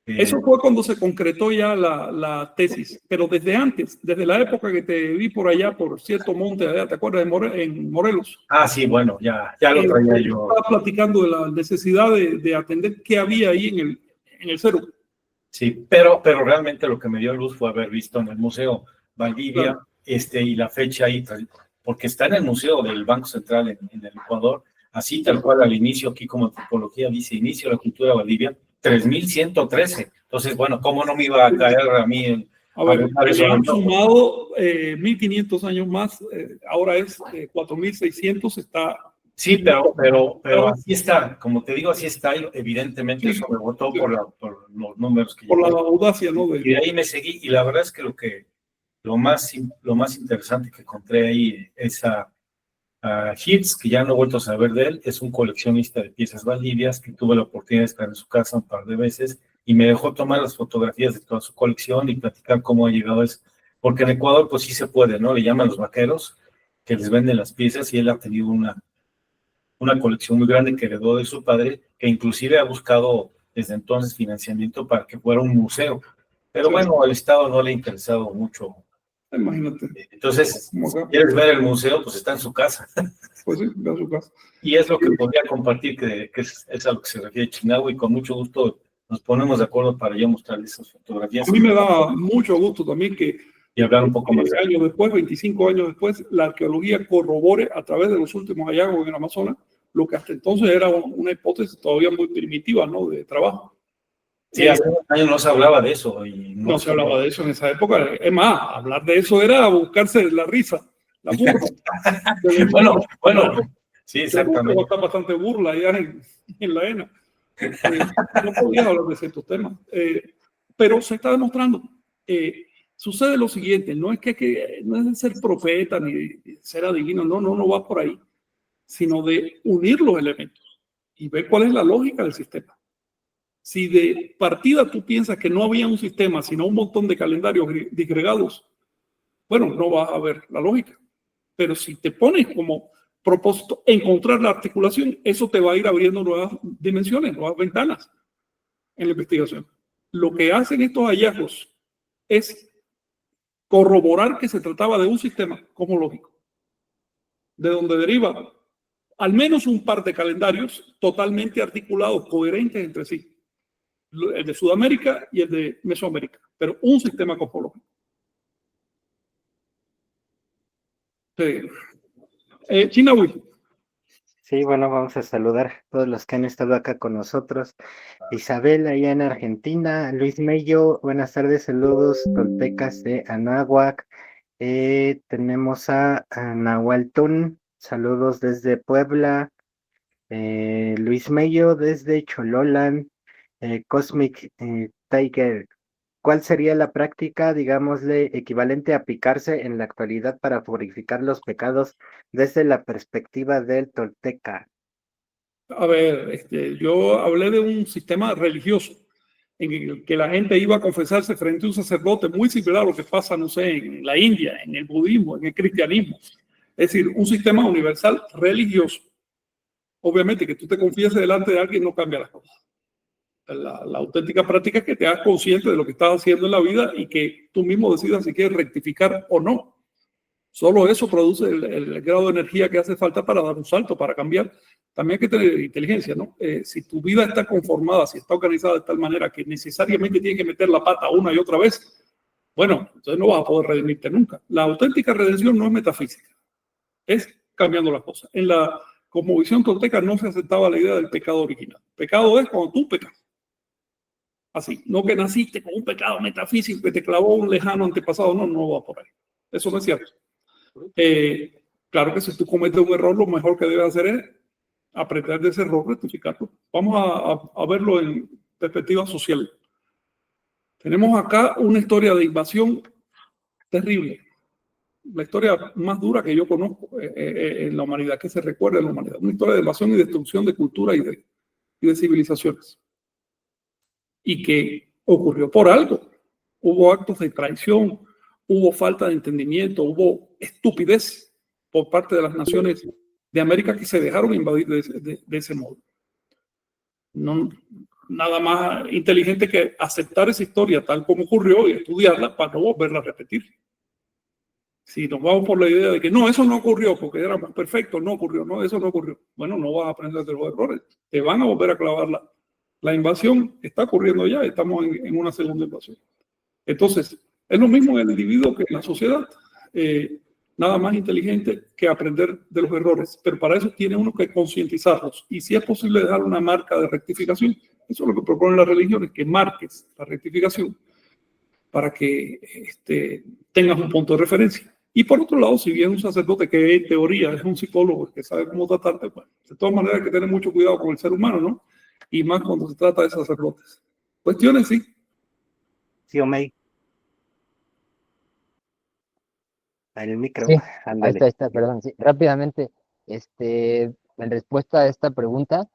Eso fue cuando se concretó ya la tesis, pero desde antes, desde la época que te vi por allá, por cierto monte allá, ¿te acuerdas? En Morelos. Sí, bueno, ya lo traía yo. Estaba platicando de la necesidad de atender qué había ahí en el cerro. Sí, pero realmente lo que me dio luz fue haber visto en el Museo Valdivia, claro. Y la fecha ahí, porque está en el Museo del Banco Central en el Ecuador, así tal cual al inicio, aquí como antropología dice, inicio de la cultura de Valdivia, 3113. Entonces, bueno, ¿cómo no me iba a caer a mí? A ver, le han sumado 1500 años más, ahora es 4600, está... Sí, pero así está, como te digo, así está, evidentemente eso me votó por los números que por la audacia, ¿no? Y de ahí me seguí, y la verdad es que lo más interesante que encontré ahí es a Hitz, que ya no he vuelto a saber de él, es un coleccionista de piezas valdivias, que tuve la oportunidad de estar en su casa un par de veces, y me dejó tomar las fotografías de toda su colección y platicar cómo ha llegado a eso, porque en Ecuador pues sí se puede, ¿no? Le llaman los vaqueros, que les venden las piezas, y él ha tenido una colección muy grande que heredó de su padre, que inclusive ha buscado desde entonces financiamiento para que fuera un museo. Pero sí, bueno, al Estado no le ha interesado mucho. Imagínate. Entonces, si quieres ver el museo, pues está en su casa. Pues sí, está en su casa. Y es lo que podría compartir, que es a lo que se refiere Chinagua, y con mucho gusto nos ponemos de acuerdo para yo mostrarles esas fotografías. A mí me da mucho gusto también que y hablar un poco más. Años después, 25 años después, la arqueología corrobore a través de los últimos hallazgos en el Amazonas lo que hasta entonces era una hipótesis todavía muy primitiva, ¿no? De trabajo. Sí, hace unos años no se hablaba de eso. Y no se hablaba de eso en esa época. Es más, hablar de eso era buscarse la risa, la burla. bueno, sí, exactamente. Está bastante burla allá en la ENA. No podía hablar de ciertos temas. Pero se está demostrando. Sucede lo siguiente, no es que no es de ser profeta ni de ser adivino, no va por ahí, sino de unir los elementos y ver cuál es la lógica del sistema. Si de partida tú piensas que no había un sistema, sino un montón de calendarios disgregados, bueno, no vas a ver la lógica. Pero si te pones como propósito encontrar la articulación, eso te va a ir abriendo nuevas dimensiones, nuevas ventanas en la investigación. Lo que hacen estos hallazgos es corroborar que se trataba de un sistema cosmológico, de donde deriva al menos un par de calendarios totalmente articulados, coherentes entre sí, el de Sudamérica y el de Mesoamérica, pero un sistema cosmológico. Sí. Chinahui. Sí, bueno, vamos a saludar a todos los que han estado acá con nosotros. Isabel, allá en Argentina. Luis Mello, buenas tardes, saludos, toltecas de Anáhuac. Tenemos a Nahualtún, saludos desde Puebla. Luis Mello desde Chololan. Cosmic Tiger, ¿cuál sería la práctica, digámosle, equivalente a picarse en la actualidad para purificar los pecados desde la perspectiva del tolteca? A ver, yo hablé de un sistema religioso en el que la gente iba a confesarse frente a un sacerdote, muy similar a lo que pasa, no sé, en la India, en el budismo, en el cristianismo. Es decir, un sistema universal religioso. Obviamente que tú te confieses delante de alguien no cambia las cosas. La auténtica práctica es que te hagas consciente de lo que estás haciendo en la vida y que tú mismo decidas si quieres rectificar o no. Solo eso produce el grado de energía que hace falta para dar un salto, para cambiar. También hay que tener inteligencia, ¿no? Si tu vida está conformada, si está organizada de tal manera que necesariamente tienes que meter la pata una y otra vez, bueno, entonces no vas a poder redimirte nunca. La auténtica redención no es metafísica, es cambiando las cosas. En la cosmovisión tolteca no se aceptaba la idea del pecado original. Pecado es cuando tú pecas. Así, no que naciste con un pecado metafísico que te clavó un lejano antepasado, no va por ahí. Eso no es cierto. Claro que si tú cometes un error, lo mejor que debes hacer es aprender de ese error, rectificarlo. Vamos a verlo en perspectiva social. Tenemos acá una historia de invasión terrible. La historia más dura que yo conozco en la humanidad, que se recuerda en la humanidad. Una historia de invasión y destrucción de cultura y de civilizaciones. Y que ocurrió por algo. Hubo actos de traición, hubo falta de entendimiento, hubo estupidez por parte de las naciones de América que se dejaron invadir de ese modo. No, nada más inteligente que aceptar esa historia tal como ocurrió y estudiarla para no volverla a repetir. Si nos vamos por la idea de que no, eso no ocurrió porque éramos perfectos, no ocurrió, no, eso no ocurrió. Bueno, no vas a aprender de los errores, te van a volver a clavar la invasión, está ocurriendo ya, estamos en una segunda invasión. Entonces, es lo mismo en el individuo que en la sociedad. Nada más inteligente que aprender de los errores, pero para eso tiene uno que concientizarlos. Y si es posible dejar una marca de rectificación, eso es lo que proponen las religiones, que marques la rectificación para que tengas un punto de referencia. Y por otro lado, si bien un sacerdote que en teoría es un psicólogo que sabe cómo tratarte, bueno, de todas maneras hay que tener mucho cuidado con el ser humano, ¿no? Y más cuando se trata de sacerdotes. Cuestiones, sí. Sí, Omey. El micro. Sí, Ándale. ahí está, perdón. Sí, rápidamente, en respuesta a esta pregunta,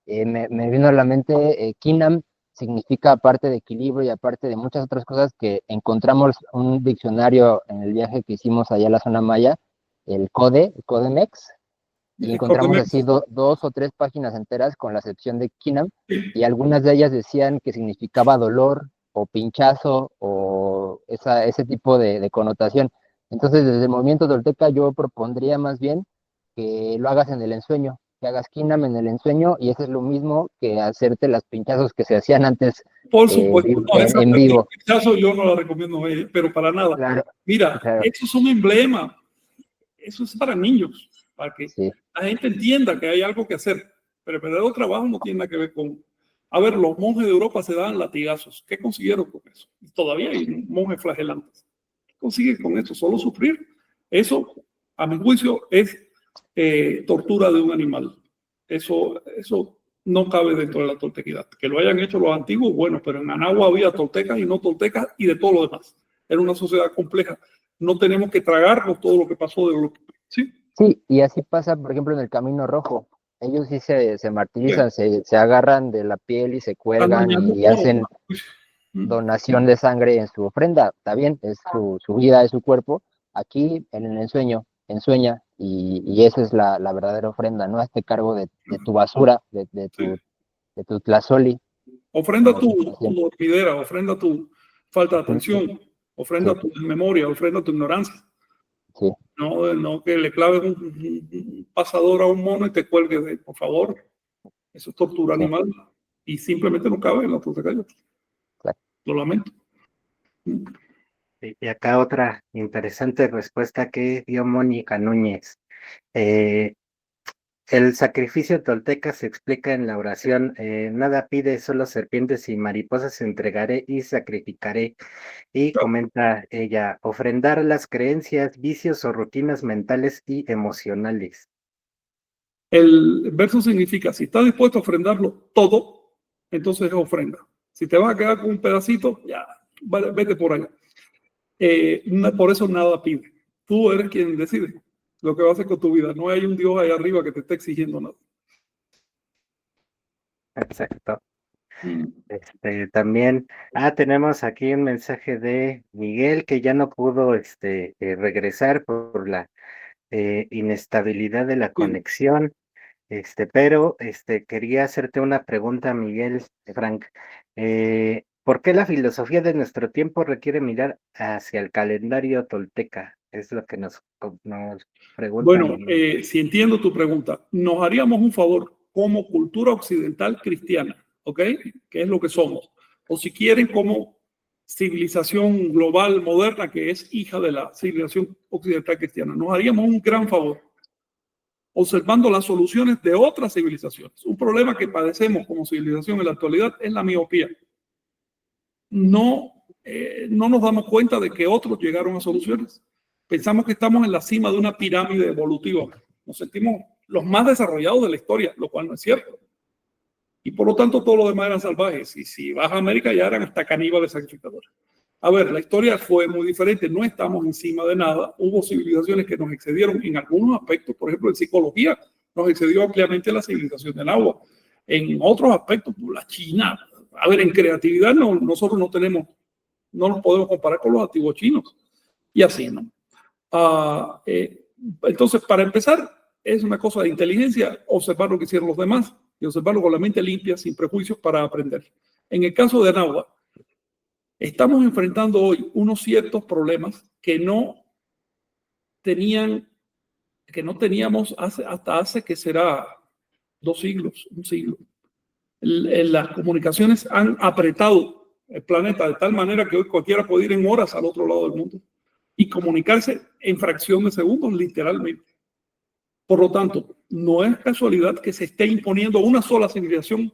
me vino a la mente, Kinam significa, aparte de equilibrio y aparte de muchas otras cosas, que encontramos un diccionario en el viaje que hicimos allá a la zona maya, el Codemex, y encontramos así dos o tres páginas enteras con la acepción de Kinam, y algunas de ellas decían que significaba dolor o pinchazo o ese tipo de connotación. Entonces, desde el movimiento tolteca yo propondría más bien que lo hagas en el ensueño, que hagas Kinam en el ensueño, y eso es lo mismo que hacerte las pinchazos que se hacían antes. Por supuesto, en vivo. Pinchazo yo no la recomiendo, pero para nada. Claro, mira, claro. Eso es un emblema, eso es para niños, para que sí. La gente entienda que hay algo que hacer, pero el verdadero trabajo no tiene nada que ver con... A ver, los monjes de Europa se daban latigazos. ¿Qué consiguieron con eso? Y todavía hay monjes flagelantes. ¿Qué consiguen con eso? Solo sufrir. Eso, a mi juicio, es tortura de un animal. Eso no cabe dentro de la toltequidad. Que lo hayan hecho los antiguos, bueno, pero en Anáhuac había toltecas y no toltecas y de todo lo demás. Era una sociedad compleja. No tenemos que tragarnos todo lo que pasó de lo que... ¿Sí? Sí, y así pasa, por ejemplo, en el Camino Rojo. Ellos sí se martirizan, se agarran de la piel y se cuelgan y hacen donación de sangre en su ofrenda. Está bien, es su vida, es su cuerpo. Aquí en el ensueña, y esa es la verdadera ofrenda, no hazte cargo de tu basura, de tu tlazoli. Ofrenda tu dormidera, ofrenda tu falta de atención. ofrenda Sí. a tu memoria, ofrenda a tu ignorancia. Sí. No que le claves un pasador a un mono y te cuelgues, por favor. Eso es tortura Sí. animal y simplemente no cabe en la Totecayo. Claro. Lo lamento. Y acá otra interesante respuesta que dio Mónica Núñez. El sacrificio tolteca se explica en la oración, nada pide, solo serpientes y mariposas entregaré y sacrificaré. Y comenta ella, ofrendar las creencias, vicios o rutinas mentales y emocionales. El verso significa, si estás dispuesto a ofrendarlo todo, entonces es ofrenda. Si te vas a quedar con un pedacito, ya, vale, vete por allá. Por eso nada pide. Tú eres quien decide lo que vas a hacer con tu vida. No hay un Dios ahí arriba que te esté exigiendo nada. Exacto. Mm. También, tenemos aquí un mensaje de Miguel que ya no pudo regresar por la inestabilidad de la Bien. conexión. Pero quería hacerte una pregunta, Miguel, Frank. ¿Por qué la filosofía de nuestro tiempo requiere mirar hacia el calendario tolteca? Es lo que nos pregunta Bueno, Miguel. si entiendo tu pregunta, nos haríamos un favor como cultura occidental cristiana, ¿ok? Que es lo que somos. O si quieren, como civilización global moderna que es hija de la civilización occidental cristiana. Nos haríamos un gran favor observando las soluciones de otras civilizaciones. Un problema que padecemos como civilización en la actualidad es la miopía. No nos damos cuenta de que otros llegaron a soluciones. Pensamos que estamos en la cima de una pirámide evolutiva. Nos sentimos los más desarrollados de la historia, lo cual no es cierto. Y por lo tanto, todo lo demás eran salvajes. Y si vas a América, ya eran hasta caníbales sacrificadores. A ver, la historia fue muy diferente. No estamos encima de nada. Hubo civilizaciones que nos excedieron en algunos aspectos. Por ejemplo, en psicología nos excedió ampliamente la civilización del agua. En otros aspectos, la China. A ver, en creatividad nosotros no nos podemos comparar con los antiguos chinos. Y así, ¿no? Entonces, para empezar, es una cosa de inteligencia observar lo que hicieron los demás y observarlo con la mente limpia, sin prejuicios, para aprender. En el caso de Anáhuac, estamos enfrentando hoy unos ciertos problemas que no teníamos hasta hace que será 2 siglos, un siglo. Las comunicaciones han apretado el planeta de tal manera que hoy cualquiera puede ir en horas al otro lado del mundo y comunicarse en fracción de segundos, literalmente. Por lo tanto, no es casualidad que se esté imponiendo una sola civilización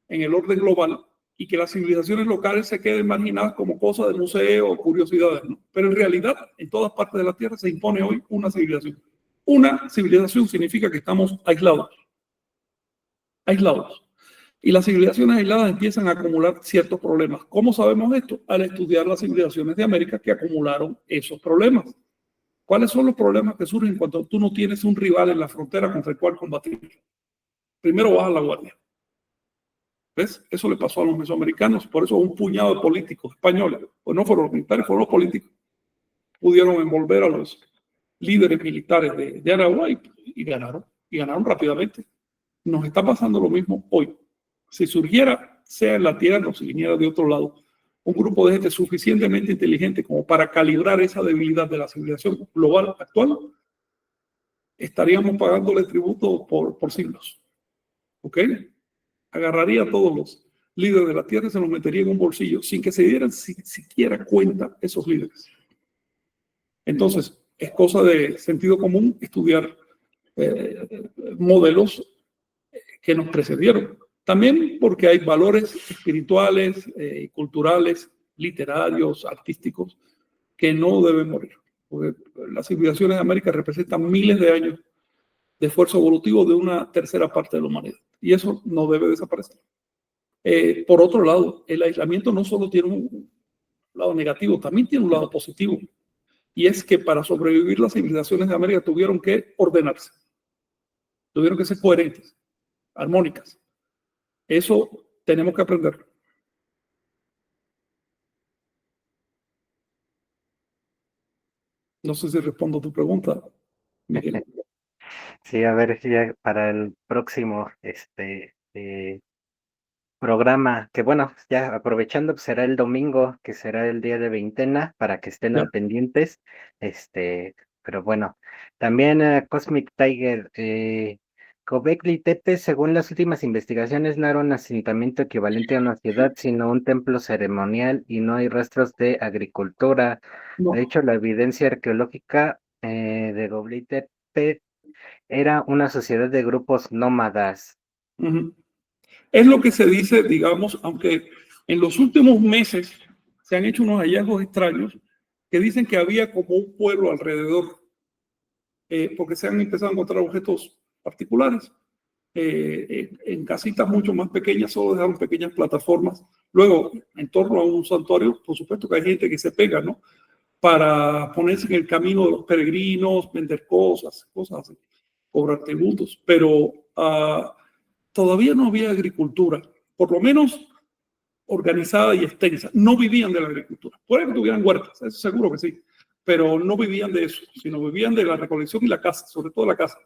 en el orden global y que las civilizaciones locales se queden marginadas como cosas de museo o curiosidades, ¿no? Pero en realidad, en todas partes de la Tierra se impone hoy una civilización. Una civilización significa que estamos aislados. Aislados. Y las civilizaciones aisladas empiezan a acumular ciertos problemas. ¿Cómo sabemos esto? Al estudiar las civilizaciones de América que acumularon esos problemas. ¿Cuáles son los problemas que surgen cuando tú no tienes un rival en la frontera contra el cual combatir? Primero baja la guardia. ¿Ves? Eso le pasó a los mesoamericanos. Por eso un puñado de políticos españoles, pues no fueron los militares, fueron los políticos, pudieron envolver a los líderes militares de Aragua y ganaron rápidamente. Nos está pasando lo mismo hoy. Si surgiera, sea en la Tierra o si viniera de otro lado, un grupo de gente suficientemente inteligente como para calibrar esa debilidad de la civilización global actual, estaríamos pagándole tributo por siglos. ¿Ok? Agarraría a todos los líderes de la Tierra y se los metería en un bolsillo sin que se dieran siquiera cuenta esos líderes. Entonces, es cosa de sentido común estudiar modelos que nos precedieron. También porque hay valores espirituales, culturales, literarios, artísticos, que no deben morir. Porque las civilizaciones de América representan miles de años de esfuerzo evolutivo de una tercera parte de la humanidad. Y eso no debe desaparecer. Por otro lado, el aislamiento no solo tiene un lado negativo, también tiene un lado positivo. Y es que para sobrevivir las civilizaciones de América tuvieron que ordenarse, tuvieron que ser coherentes, armónicas. Eso tenemos que aprender. No sé si respondo a tu pregunta, Miguel. Sí, a ver, ya para el próximo, programa que, bueno, ya aprovechando, pues será el domingo, que será el día de veintena, para que estén Ya. al pendientes. Pero bueno, también Cosmic Tiger, Göbekli Tepe, según las últimas investigaciones, no era un asentamiento equivalente a una ciudad, sino un templo ceremonial y no hay rastros de agricultura. No. De hecho, la evidencia arqueológica de Göbekli Tepe era una sociedad de grupos nómadas. Ujú. Es lo que se dice, digamos, aunque en los últimos meses se han hecho unos hallazgos extraños que dicen que había como un pueblo alrededor, porque se han empezado a encontrar objetos particulares. En casitas mucho más pequeñas, solo dejaron pequeñas plataformas. Luego, en torno a un santuario, por supuesto que hay gente que se pega, ¿no? Para ponerse en el camino de los peregrinos, vender cosas así, cobrar tributos, pero todavía no había agricultura, por lo menos organizada y extensa. No vivían de la agricultura. Puede que tuvieran huertas, eso seguro que sí, pero no vivían de eso, sino vivían de la recolección y la caza, sobre todo la caza.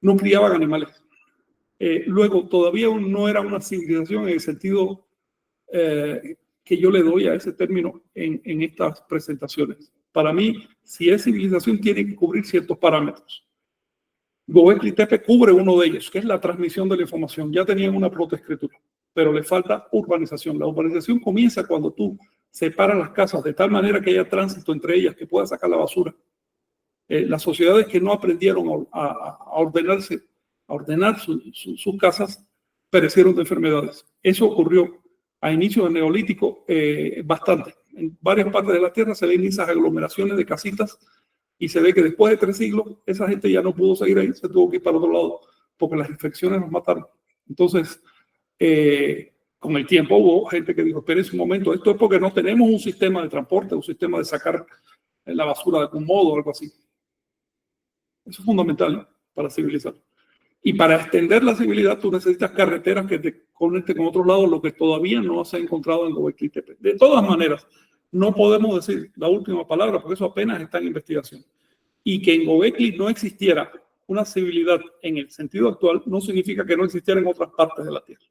No criaban animales. Luego, todavía no era una civilización en el sentido que yo le doy a ese término en estas presentaciones. Para mí, si es civilización, tiene que cubrir ciertos parámetros. Göbekli Tepe cubre uno de ellos, que es la transmisión de la información. Ya tenían una protoescritura, pero le falta urbanización. La urbanización comienza cuando tú separas las casas de tal manera que haya tránsito entre ellas, que pueda sacar la basura. Las sociedades que no aprendieron a ordenarse, a ordenar sus casas, perecieron de enfermedades. Eso ocurrió a inicios del Neolítico bastante. En varias partes de la Tierra se ven esas aglomeraciones de casitas y se ve que después de 3 siglos esa gente ya no pudo seguir ahí, se tuvo que ir para otro lado porque las infecciones los mataron. Entonces, con el tiempo hubo gente que dijo, esperen un momento, esto es porque no tenemos un sistema de transporte, un sistema de sacar la basura de algún modo o algo así. Eso es fundamental, ¿no? Para civilizar. Y para extender la civilidad, tú necesitas carreteras que te conecten con otros lados, lo que todavía no se ha encontrado en Göbekli Tepe. De todas maneras, no podemos decir la última palabra, porque eso apenas está en investigación. Y que en Göbekli no existiera una civilidad en el sentido actual, no significa que no existiera en otras partes de la Tierra.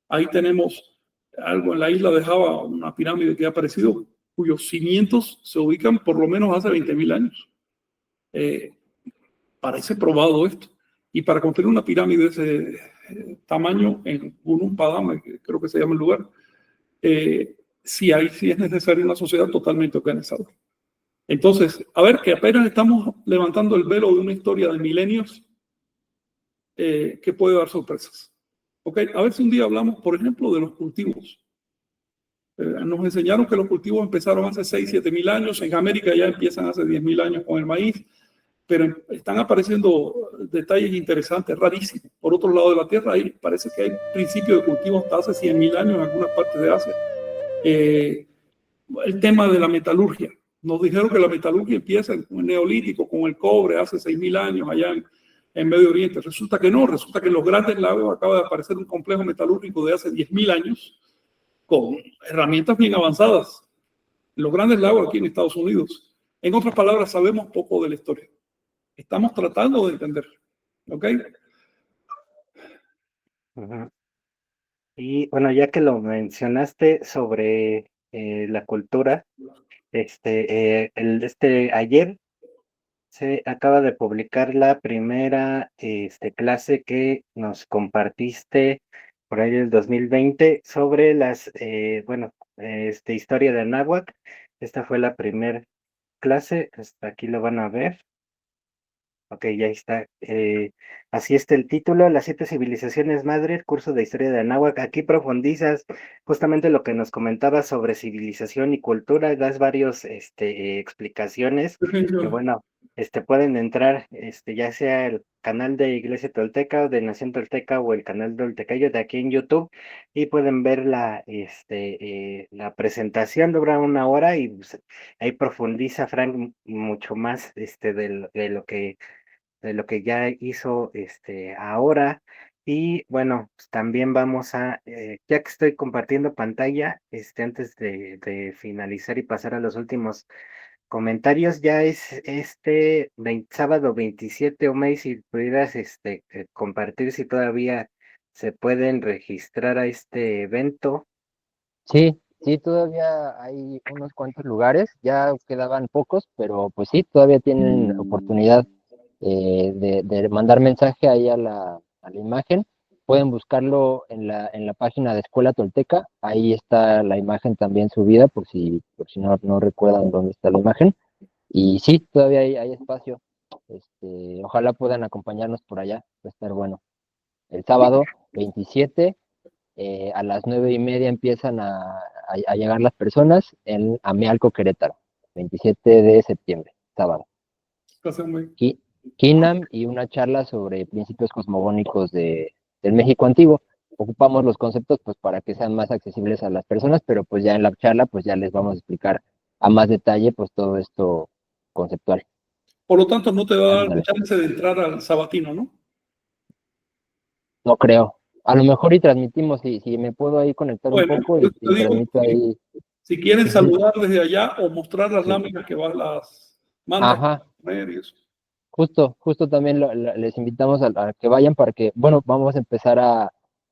Ahí tenemos algo en la isla de Java, una pirámide que ha aparecido, cuyos cimientos se ubican por lo menos hace 20.000 años. Parece probado esto. Y para construir una pirámide de ese tamaño en Gunung Padam, creo que se llama el lugar, sí es necesaria una sociedad totalmente organizada. Entonces, a ver, que apenas estamos levantando el velo de una historia de milenios que puede dar sorpresas. Okay, a ver si un día hablamos, por ejemplo, de los cultivos. Nos enseñaron que los cultivos empezaron hace 6.000-7.000 años, en América ya empiezan hace 10.000 años con el maíz, pero están apareciendo detalles interesantes, rarísimos. Por otro lado de la Tierra, ahí parece que hay principios de cultivo hasta hace 100.000 años en algunas partes de Asia. El tema de la metalurgia. Nos dijeron que la metalurgia empieza en el Neolítico, con el cobre, hace 6.000 años allá en Medio Oriente. Resulta que no, resulta que en los Grandes Lagos acaba de aparecer un complejo metalúrgico de hace 10.000 años con herramientas bien avanzadas. Los Grandes Lagos aquí en Estados Unidos. En otras palabras, sabemos poco de la historia. Estamos tratando de entender, ¿ok? Uh-huh. Y bueno, ya que lo mencionaste sobre la cultura, ayer se acaba de publicar la primera clase que nos compartiste por ahí del 2020 sobre historia de Anáhuac. Esta fue la primera clase, hasta aquí lo van a ver. Ok, ya está. Así está el título, Las 7 civilizaciones madres, curso de historia de Anáhuac. Aquí profundizas justamente lo que nos comentabas sobre civilización y cultura, das varios explicaciones que bueno, pueden entrar, ya sea el canal de Iglesia Tolteca o de Nación Tolteca o el canal Toltecayo de aquí en YouTube y pueden ver la presentación, dura 1 hora y pues, ahí profundiza Frank mucho más de lo que ya hizo ahora. Y bueno, pues también vamos ya que estoy compartiendo pantalla, antes de finalizar y pasar a los últimos comentarios, ya es sábado 27 o mes, si pudieras compartir si todavía se pueden registrar a este evento. Sí, sí, todavía hay unos cuantos lugares, ya quedaban pocos, pero pues sí, todavía tienen oportunidad de mandar mensaje ahí a la imagen. Pueden buscarlo en la página de Escuela Tolteca, ahí está la imagen también subida, por si no recuerdan dónde está la imagen. Y sí, todavía hay espacio. Ojalá puedan acompañarnos por allá, va a estar bueno. El sábado 27 a las 9:30 empiezan a llegar las personas en Amealco, Querétaro, 27 de septiembre, sábado. Gracias, hombre. Kinam y una charla sobre principios cosmogónicos del México antiguo. Ocupamos los conceptos pues para que sean más accesibles a las personas, pero pues ya en la charla pues ya les vamos a explicar a más detalle pues todo esto conceptual. Por lo tanto, no te va a dar Ándale. chance de entrar al sabatino, ¿no? No creo. A lo mejor y transmitimos, si me puedo ahí conectar Bueno, un poco yo te y digo, transmito ahí. si quieren Ujú. saludar desde allá o mostrar las Sí. láminas que van las mandas Ajá. poner y eso. Justo también les invitamos a que vayan para que, bueno, vamos a empezar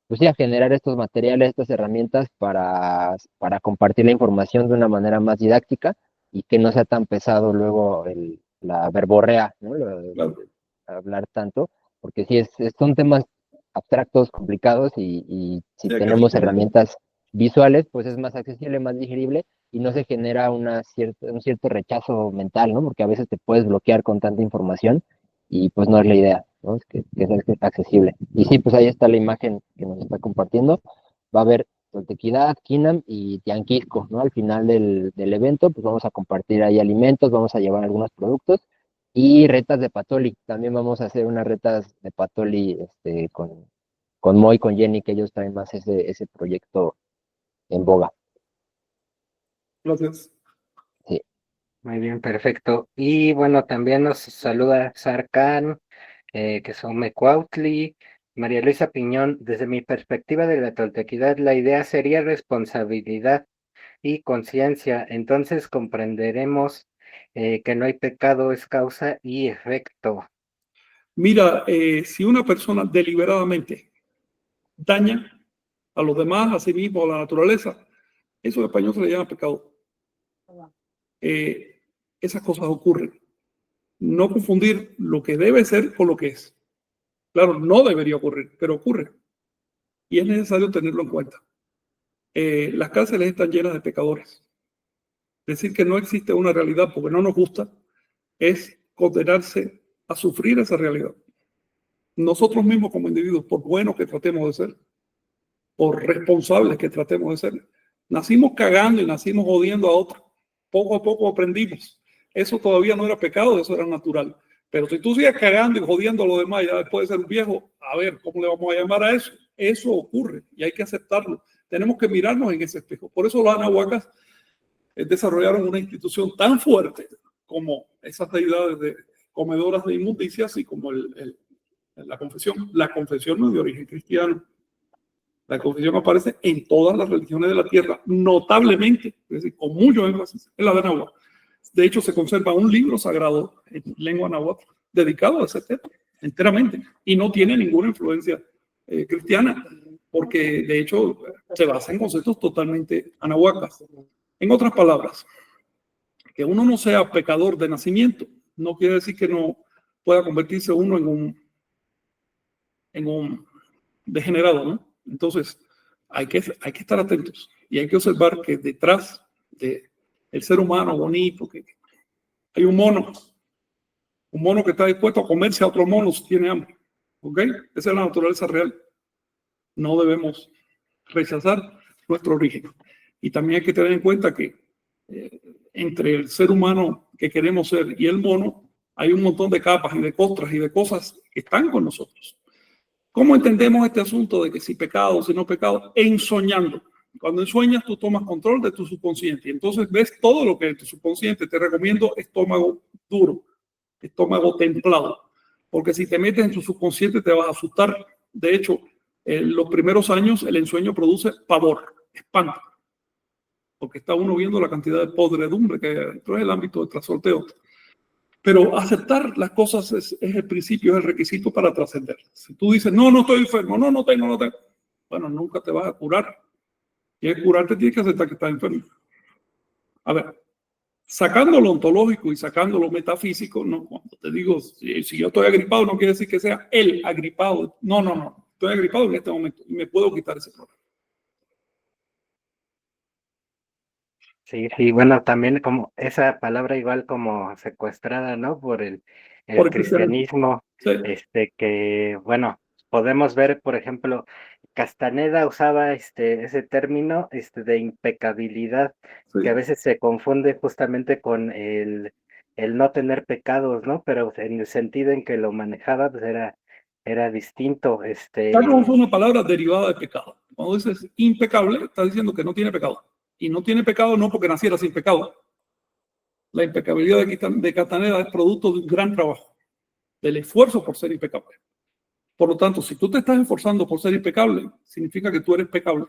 pues sí, a generar estos materiales, estas herramientas para compartir la información de una manera más didáctica y que no sea tan pesado luego la verborrea, ¿no? Claro. Hablar tanto, porque sí, son temas abstractos, complicados y si Sí, hay que tenemos hacerlo. herramientas visuales, pues es más accesible, más digerible y no se genera un cierto rechazo mental, ¿no? Porque a veces te puedes bloquear con tanta información y pues no es la idea, ¿no? Es que sea accesible. Y sí, pues ahí está la imagen que nos está compartiendo. Va a haber Toltequidad, Kinam y Tianquisco, ¿no? Al final del evento, pues vamos a compartir ahí alimentos, vamos a llevar algunos productos y retas de Patoli. También vamos a hacer unas retas de Patoli con Moy, con Jenny, que ellos traen más ese proyecto en boga. Gracias. Sí. Muy bien, perfecto. Y bueno, también nos saluda Sarkan, que son Mecuautli, María Luisa Piñón. Desde mi perspectiva de la toltequidad, la idea sería responsabilidad y conciencia. Entonces comprenderemos que no hay pecado, es causa y efecto. Mira, si una persona deliberadamente daña a los demás, a sí mismo, a la naturaleza, eso en español se le llama pecado. Esas cosas ocurren. No confundir lo que debe ser con lo que es. Claro, no debería ocurrir, pero ocurre. Y es necesario tenerlo en cuenta. Las cárceles están llenas de pecadores. Decir que no existe una realidad porque no nos gusta es condenarse a sufrir esa realidad. Nosotros mismos como individuos, por buenos que tratemos de ser, por responsables que tratemos de ser, nacimos cagando y nacimos odiando a otros. Poco a poco aprendimos. Eso todavía no era pecado, eso era natural. Pero si tú sigues cagando y jodiendo a los demás ya después de ser un viejo, a ver, ¿cómo le vamos a llamar a eso? Eso ocurre y hay que aceptarlo. Tenemos que mirarnos en ese espejo. Por eso los anahuacas desarrollaron una institución tan fuerte como esas deidades de comedoras de inmundicias y como la confesión. La confesión no es de origen cristiano. La confesión aparece en todas las religiones de la tierra, notablemente, es decir, con mucho énfasis, en la de náhuatl. De hecho, se conserva un libro sagrado en lengua náhuatl dedicado a ese tema, enteramente, y no tiene ninguna influencia cristiana, porque de hecho se basa en conceptos totalmente anahuacas. En otras palabras, que uno no sea pecador de nacimiento no quiere decir que no pueda convertirse uno en un degenerado, ¿no? Entonces, hay que estar atentos y hay que observar que detrás del ser humano bonito, que hay un mono que está dispuesto a comerse a otro mono si tiene hambre, ¿ok? Esa es la naturaleza real. No debemos rechazar nuestro origen. Y también hay que tener en cuenta que entre el ser humano que queremos ser y el mono hay un montón de capas y de costras y de cosas que están con nosotros. ¿Cómo entendemos este asunto de que si pecado o si no pecado? Ensoñando. Cuando ensueñas, tú tomas control de tu subconsciente y entonces ves todo lo que tu subconsciente te recomiendo, estómago duro, estómago templado, porque si te metes en tu subconsciente te vas a asustar. De hecho, en los primeros años el ensueño produce pavor, espanto, porque está uno viendo la cantidad de podredumbre que dentro del ámbito del trasorteo. Pero aceptar las cosas es el principio, es el requisito para trascender. Si tú dices, no, no estoy enfermo, no tengo, bueno, nunca te vas a curar. Y al curarte tienes que aceptar que estás enfermo. A ver, sacando lo ontológico y sacando lo metafísico, no, cuando te digo, si yo estoy agripado, no quiere decir que sea el agripado. No. Estoy agripado en este momento y me puedo quitar ese problema. Sí, bueno, también como esa palabra igual como secuestrada, ¿no? Por el Por el cristianismo. cristianismo, Sí. que, bueno, podemos ver, por ejemplo, Castaneda usaba ese término, de impecabilidad, que a Sí. veces se confunde justamente con el no tener pecados, ¿no? Pero en el sentido en que lo manejaba, pues era distinto, Carlos usa una palabra derivada de pecado. Cuando dices impecable, está diciendo que no tiene pecado. Y no tiene pecado no porque naciera sin pecado. La impecabilidad de Castaneda es producto de un gran trabajo, del esfuerzo por ser impecable. Por lo tanto, si tú te estás esforzando por ser impecable, significa que tú eres pecable.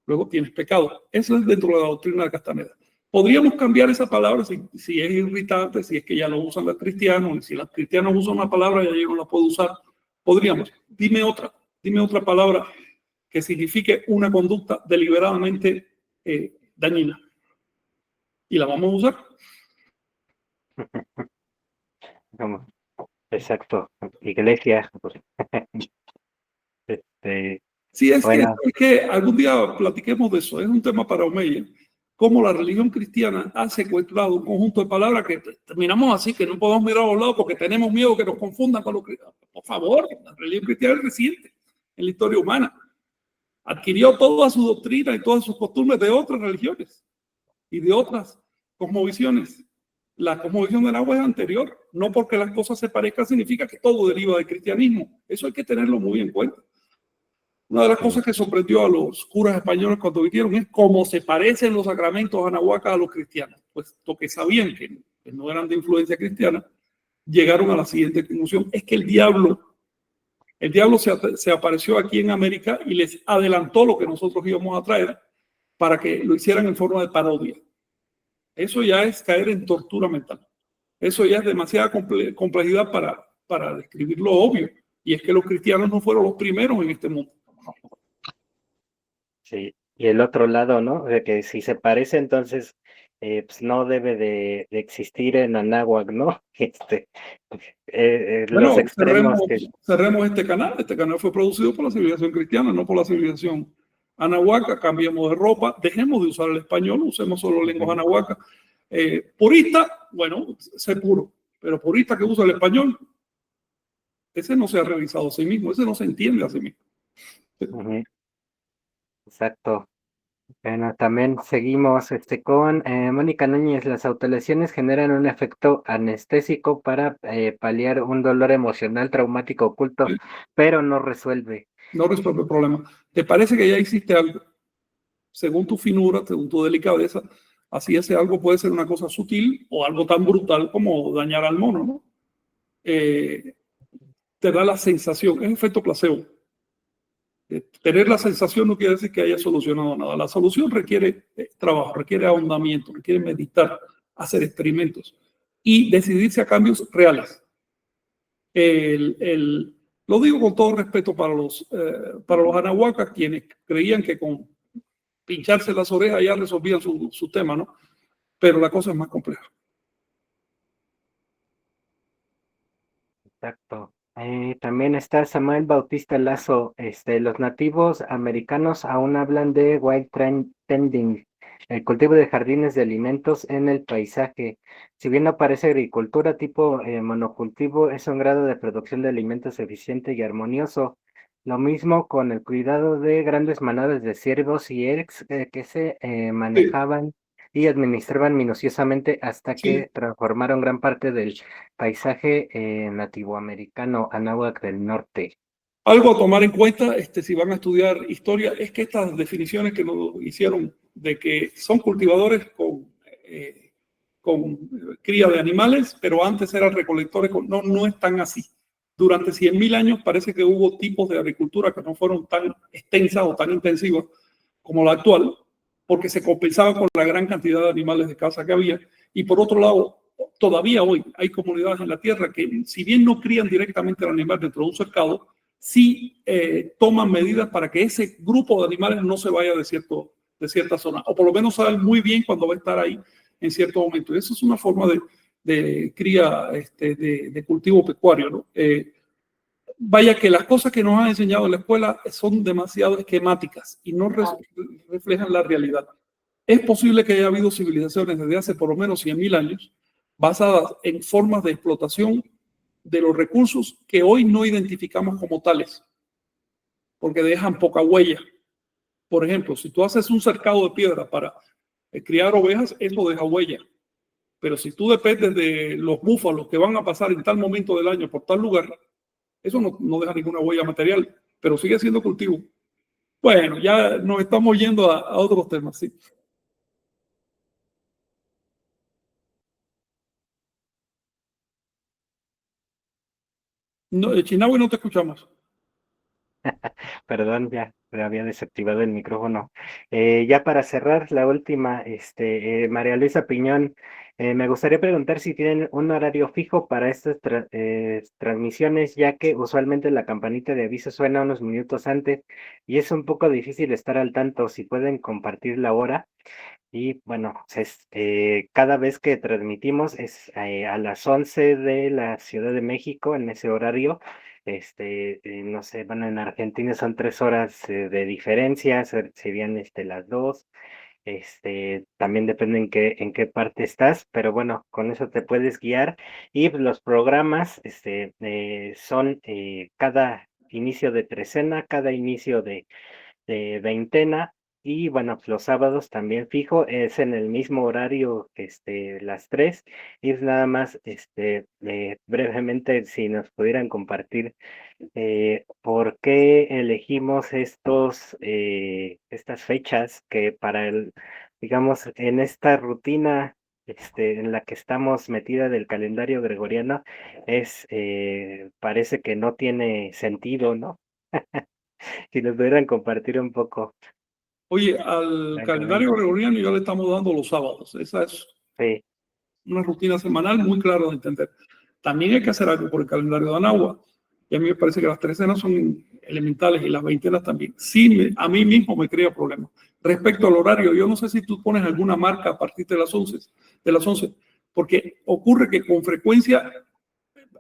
Luego tienes pecado. Eso es dentro de la doctrina de Castaneda. Podríamos cambiar esa palabra si es irritante, si es que ya lo usan los cristianos, y si los cristianos usan una palabra y yo no la puedo usar. Podríamos. Dime otra palabra que signifique una conducta deliberadamente dañina. Y la vamos a usar. como, exacto, iglesia, pues, este, Sí, bueno, es que algún día platiquemos de eso. Es un tema para Omeya. Cómo la religión cristiana ha secuestrado un conjunto de palabras que terminamos así, que no podemos mirar a los lados porque tenemos miedo que nos confundan con los cristianos. Por favor, la religión cristiana es reciente en la historia humana. Adquirió toda su doctrina y todas sus costumbres de otras religiones y de otras cosmovisiones. La cosmovisión del agua es anterior. No porque las cosas se parezcan significa que todo deriva del cristianismo. Eso hay que tenerlo muy en cuenta. Una de las cosas que sorprendió a los curas españoles cuando vinieron es cómo se parecen los sacramentos anahuacas a los cristianos. Puesto que sabían que no eran de influencia cristiana, llegaron a la siguiente conclusión: es que el diablo se apareció aquí en América y les adelantó lo que nosotros íbamos a traer para que lo hicieran en forma de parodia. Eso ya es caer en tortura mental. Eso ya es demasiada complejidad para describir lo obvio. Y es que los cristianos no fueron los primeros en este mundo. sí, y el otro lado, ¿no? De que si se parece, entonces pues no debe de existir en Anáhuac, ¿no? Los Bueno, extremos que cerremos este canal. Este canal fue producido por la civilización cristiana, no por la civilización anahuaca. Cambiemos de ropa, dejemos de usar el español, usemos solo lenguas anahuacas. Purista, bueno, sé puro, pero purista que usa el español, ese no se ha revisado a sí mismo, ese no se entiende a sí mismo. Ujú, exacto. Bueno, también seguimos con Mónica Núñez. Las autolesiones generan un efecto anestésico para paliar un dolor emocional traumático oculto, pero no resuelve. No resuelve el problema. ¿Te parece que ya hiciste algo? Según tu finura, según tu delicadeza, así ese algo puede ser una cosa sutil o algo tan brutal como dañar al mono, ¿no? Te da la sensación, es efecto placebo. Tener la sensación no quiere decir que haya solucionado nada. La solución requiere trabajo, requiere ahondamiento, requiere meditar, hacer experimentos y decidirse a cambios reales. Lo digo con todo respeto para los anahuacas, quienes creían que con pincharse las orejas ya resolvían su tema, ¿no? Pero la cosa es más compleja. Exacto. También está Samuel Bautista Lazo. Los nativos americanos aún hablan de wild tending, el cultivo de jardines de alimentos en el paisaje. Si bien no parece agricultura tipo monocultivo, es un grado de producción de alimentos eficiente y armonioso. Lo mismo con el cuidado de grandes manadas de ciervos y elks que se Sí, manejaban y administraban minuciosamente hasta sí. que transformaron gran parte del paisaje nativoamericano, Anáhuac del Norte. Algo a tomar en cuenta, si van a estudiar historia, es que estas definiciones que nos hicieron de que son cultivadores con cría de animales, pero antes eran recolectores, no es tan así. Durante 100.000 años parece que hubo tipos de agricultura que no fueron tan extensas o tan intensivas como la actual, porque se compensaba con la gran cantidad de animales de caza que había. Y por otro lado, todavía hoy hay comunidades en la tierra que, si bien no crían directamente al animal dentro de un cercado, sí toman medidas para que ese grupo de animales no se vaya de cierta zona, o por lo menos saben muy bien cuándo va a estar ahí en cierto momento. Eso es una forma de cría, de cultivo pecuario, ¿no? Vaya que las cosas que nos han enseñado en la escuela son demasiado esquemáticas y no reflejan la realidad. Es posible que haya habido civilizaciones desde hace por lo menos 100.000 años basadas en formas de explotación de los recursos que hoy no identificamos como tales, porque dejan poca huella. Por ejemplo, si tú haces un cercado de piedra para criar ovejas, eso deja huella. Pero si tú dependes de los búfalos que van a pasar en tal momento del año por tal lugar, eso no deja ninguna huella material, pero sigue siendo cultivo. Bueno, ya nos estamos yendo a otros temas, sí. No, Chinagüe, no te escuchamos. Perdón, ya había desactivado el micrófono. Ya para cerrar, la última, María Luisa Piñón, me gustaría preguntar si tienen un horario fijo para estas transmisiones, ya que usualmente la campanita de aviso suena unos minutos antes y es un poco difícil estar al tanto. Si pueden compartir la hora. Y bueno, cada vez que transmitimos es a las 11 de la Ciudad de México, en ese horario. No sé, bueno, en Argentina son 3 horas de diferencia, serían las 2. También depende en qué parte estás, pero bueno, con eso te puedes guiar. Y pues, los programas son cada inicio de trecena, cada inicio de veintena. Y bueno, pues, los sábados también fijo, es en el mismo horario, las 3. Y es nada más, brevemente, si nos pudieran compartir por qué elegimos estas fechas que digamos, en esta rutina, en la que estamos metida del calendario gregoriano, parece que no tiene sentido, ¿no? Si nos pudieran compartir un poco. Oye, al calendario gregoriano ya le estamos dando los sábados. Esa es Sí. una rutina semanal muy clara de entender. También hay que hacer algo por el calendario de Anagua. Y a mí me parece que las trecenas son elementales y las veintenas también. Sí, a mí mismo me crea problemas. Respecto al horario, yo no sé si tú pones alguna marca a partir de las 11, porque ocurre que con frecuencia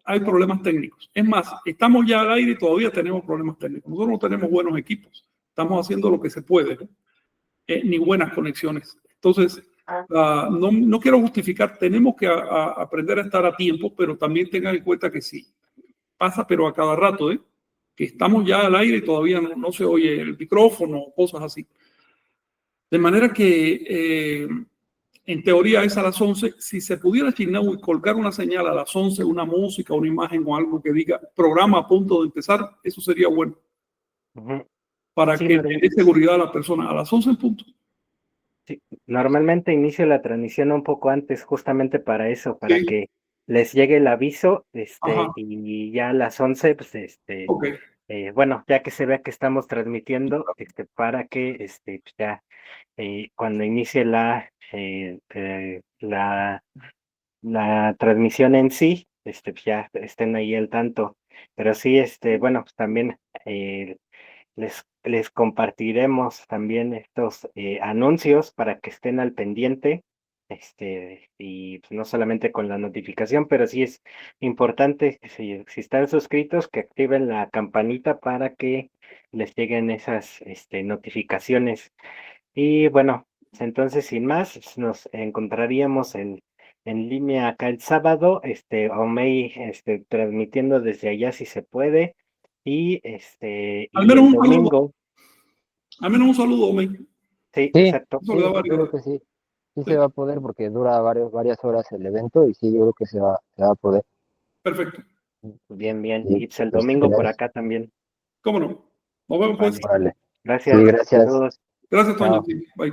hay problemas técnicos. Es más, estamos ya al aire y todavía tenemos problemas técnicos. Nosotros no tenemos buenos equipos. Estamos haciendo lo que se puede, ¿no? Ni buenas conexiones. Entonces, no quiero justificar, tenemos que aprender a estar a tiempo, pero también tengan en cuenta que sí, pasa, pero a cada rato, que estamos ya al aire y todavía no se oye el micrófono, cosas así. De manera que, en teoría es a las 11. Si se pudiera asignar y colgar una señal a las 11, una música, una imagen o algo que diga programa a punto de empezar, eso sería bueno. Para Sí, que dé seguridad a la persona a las 11 en punto. Sí, normalmente inicio la transmisión un poco antes, justamente para eso, para que les llegue el aviso, y ya a las 11, pues, Okay. Bueno, ya que se vea que estamos transmitiendo, para que, pues ya, cuando inicie la transmisión en sí, pues ya estén ahí al tanto. Pero sí, bueno, pues también, les compartiremos también estos anuncios para que estén al pendiente, y pues, no solamente con la notificación, pero sí es importante que si están suscritos, que activen la campanita para que les lleguen esas notificaciones. Y bueno, entonces sin más, nos encontraríamos en línea acá el sábado, Omey, transmitiendo desde allá si se puede. Y Al y menos el un saludo. domingo. Al menos un saludo, Omey. Sí, Sí, exacto. sí, yo creo que sí. Sí se va a poder porque dura varias horas el evento y sí, yo creo que se va a poder. Perfecto. Bien, bien. Sí, Y pues el pues, domingo por acá también. ¿Cómo no? Nos vemos pues. Vale. órale. Sí, Gracias. gracias. Saludos. Gracias, Toño. Chao. Sí, bye.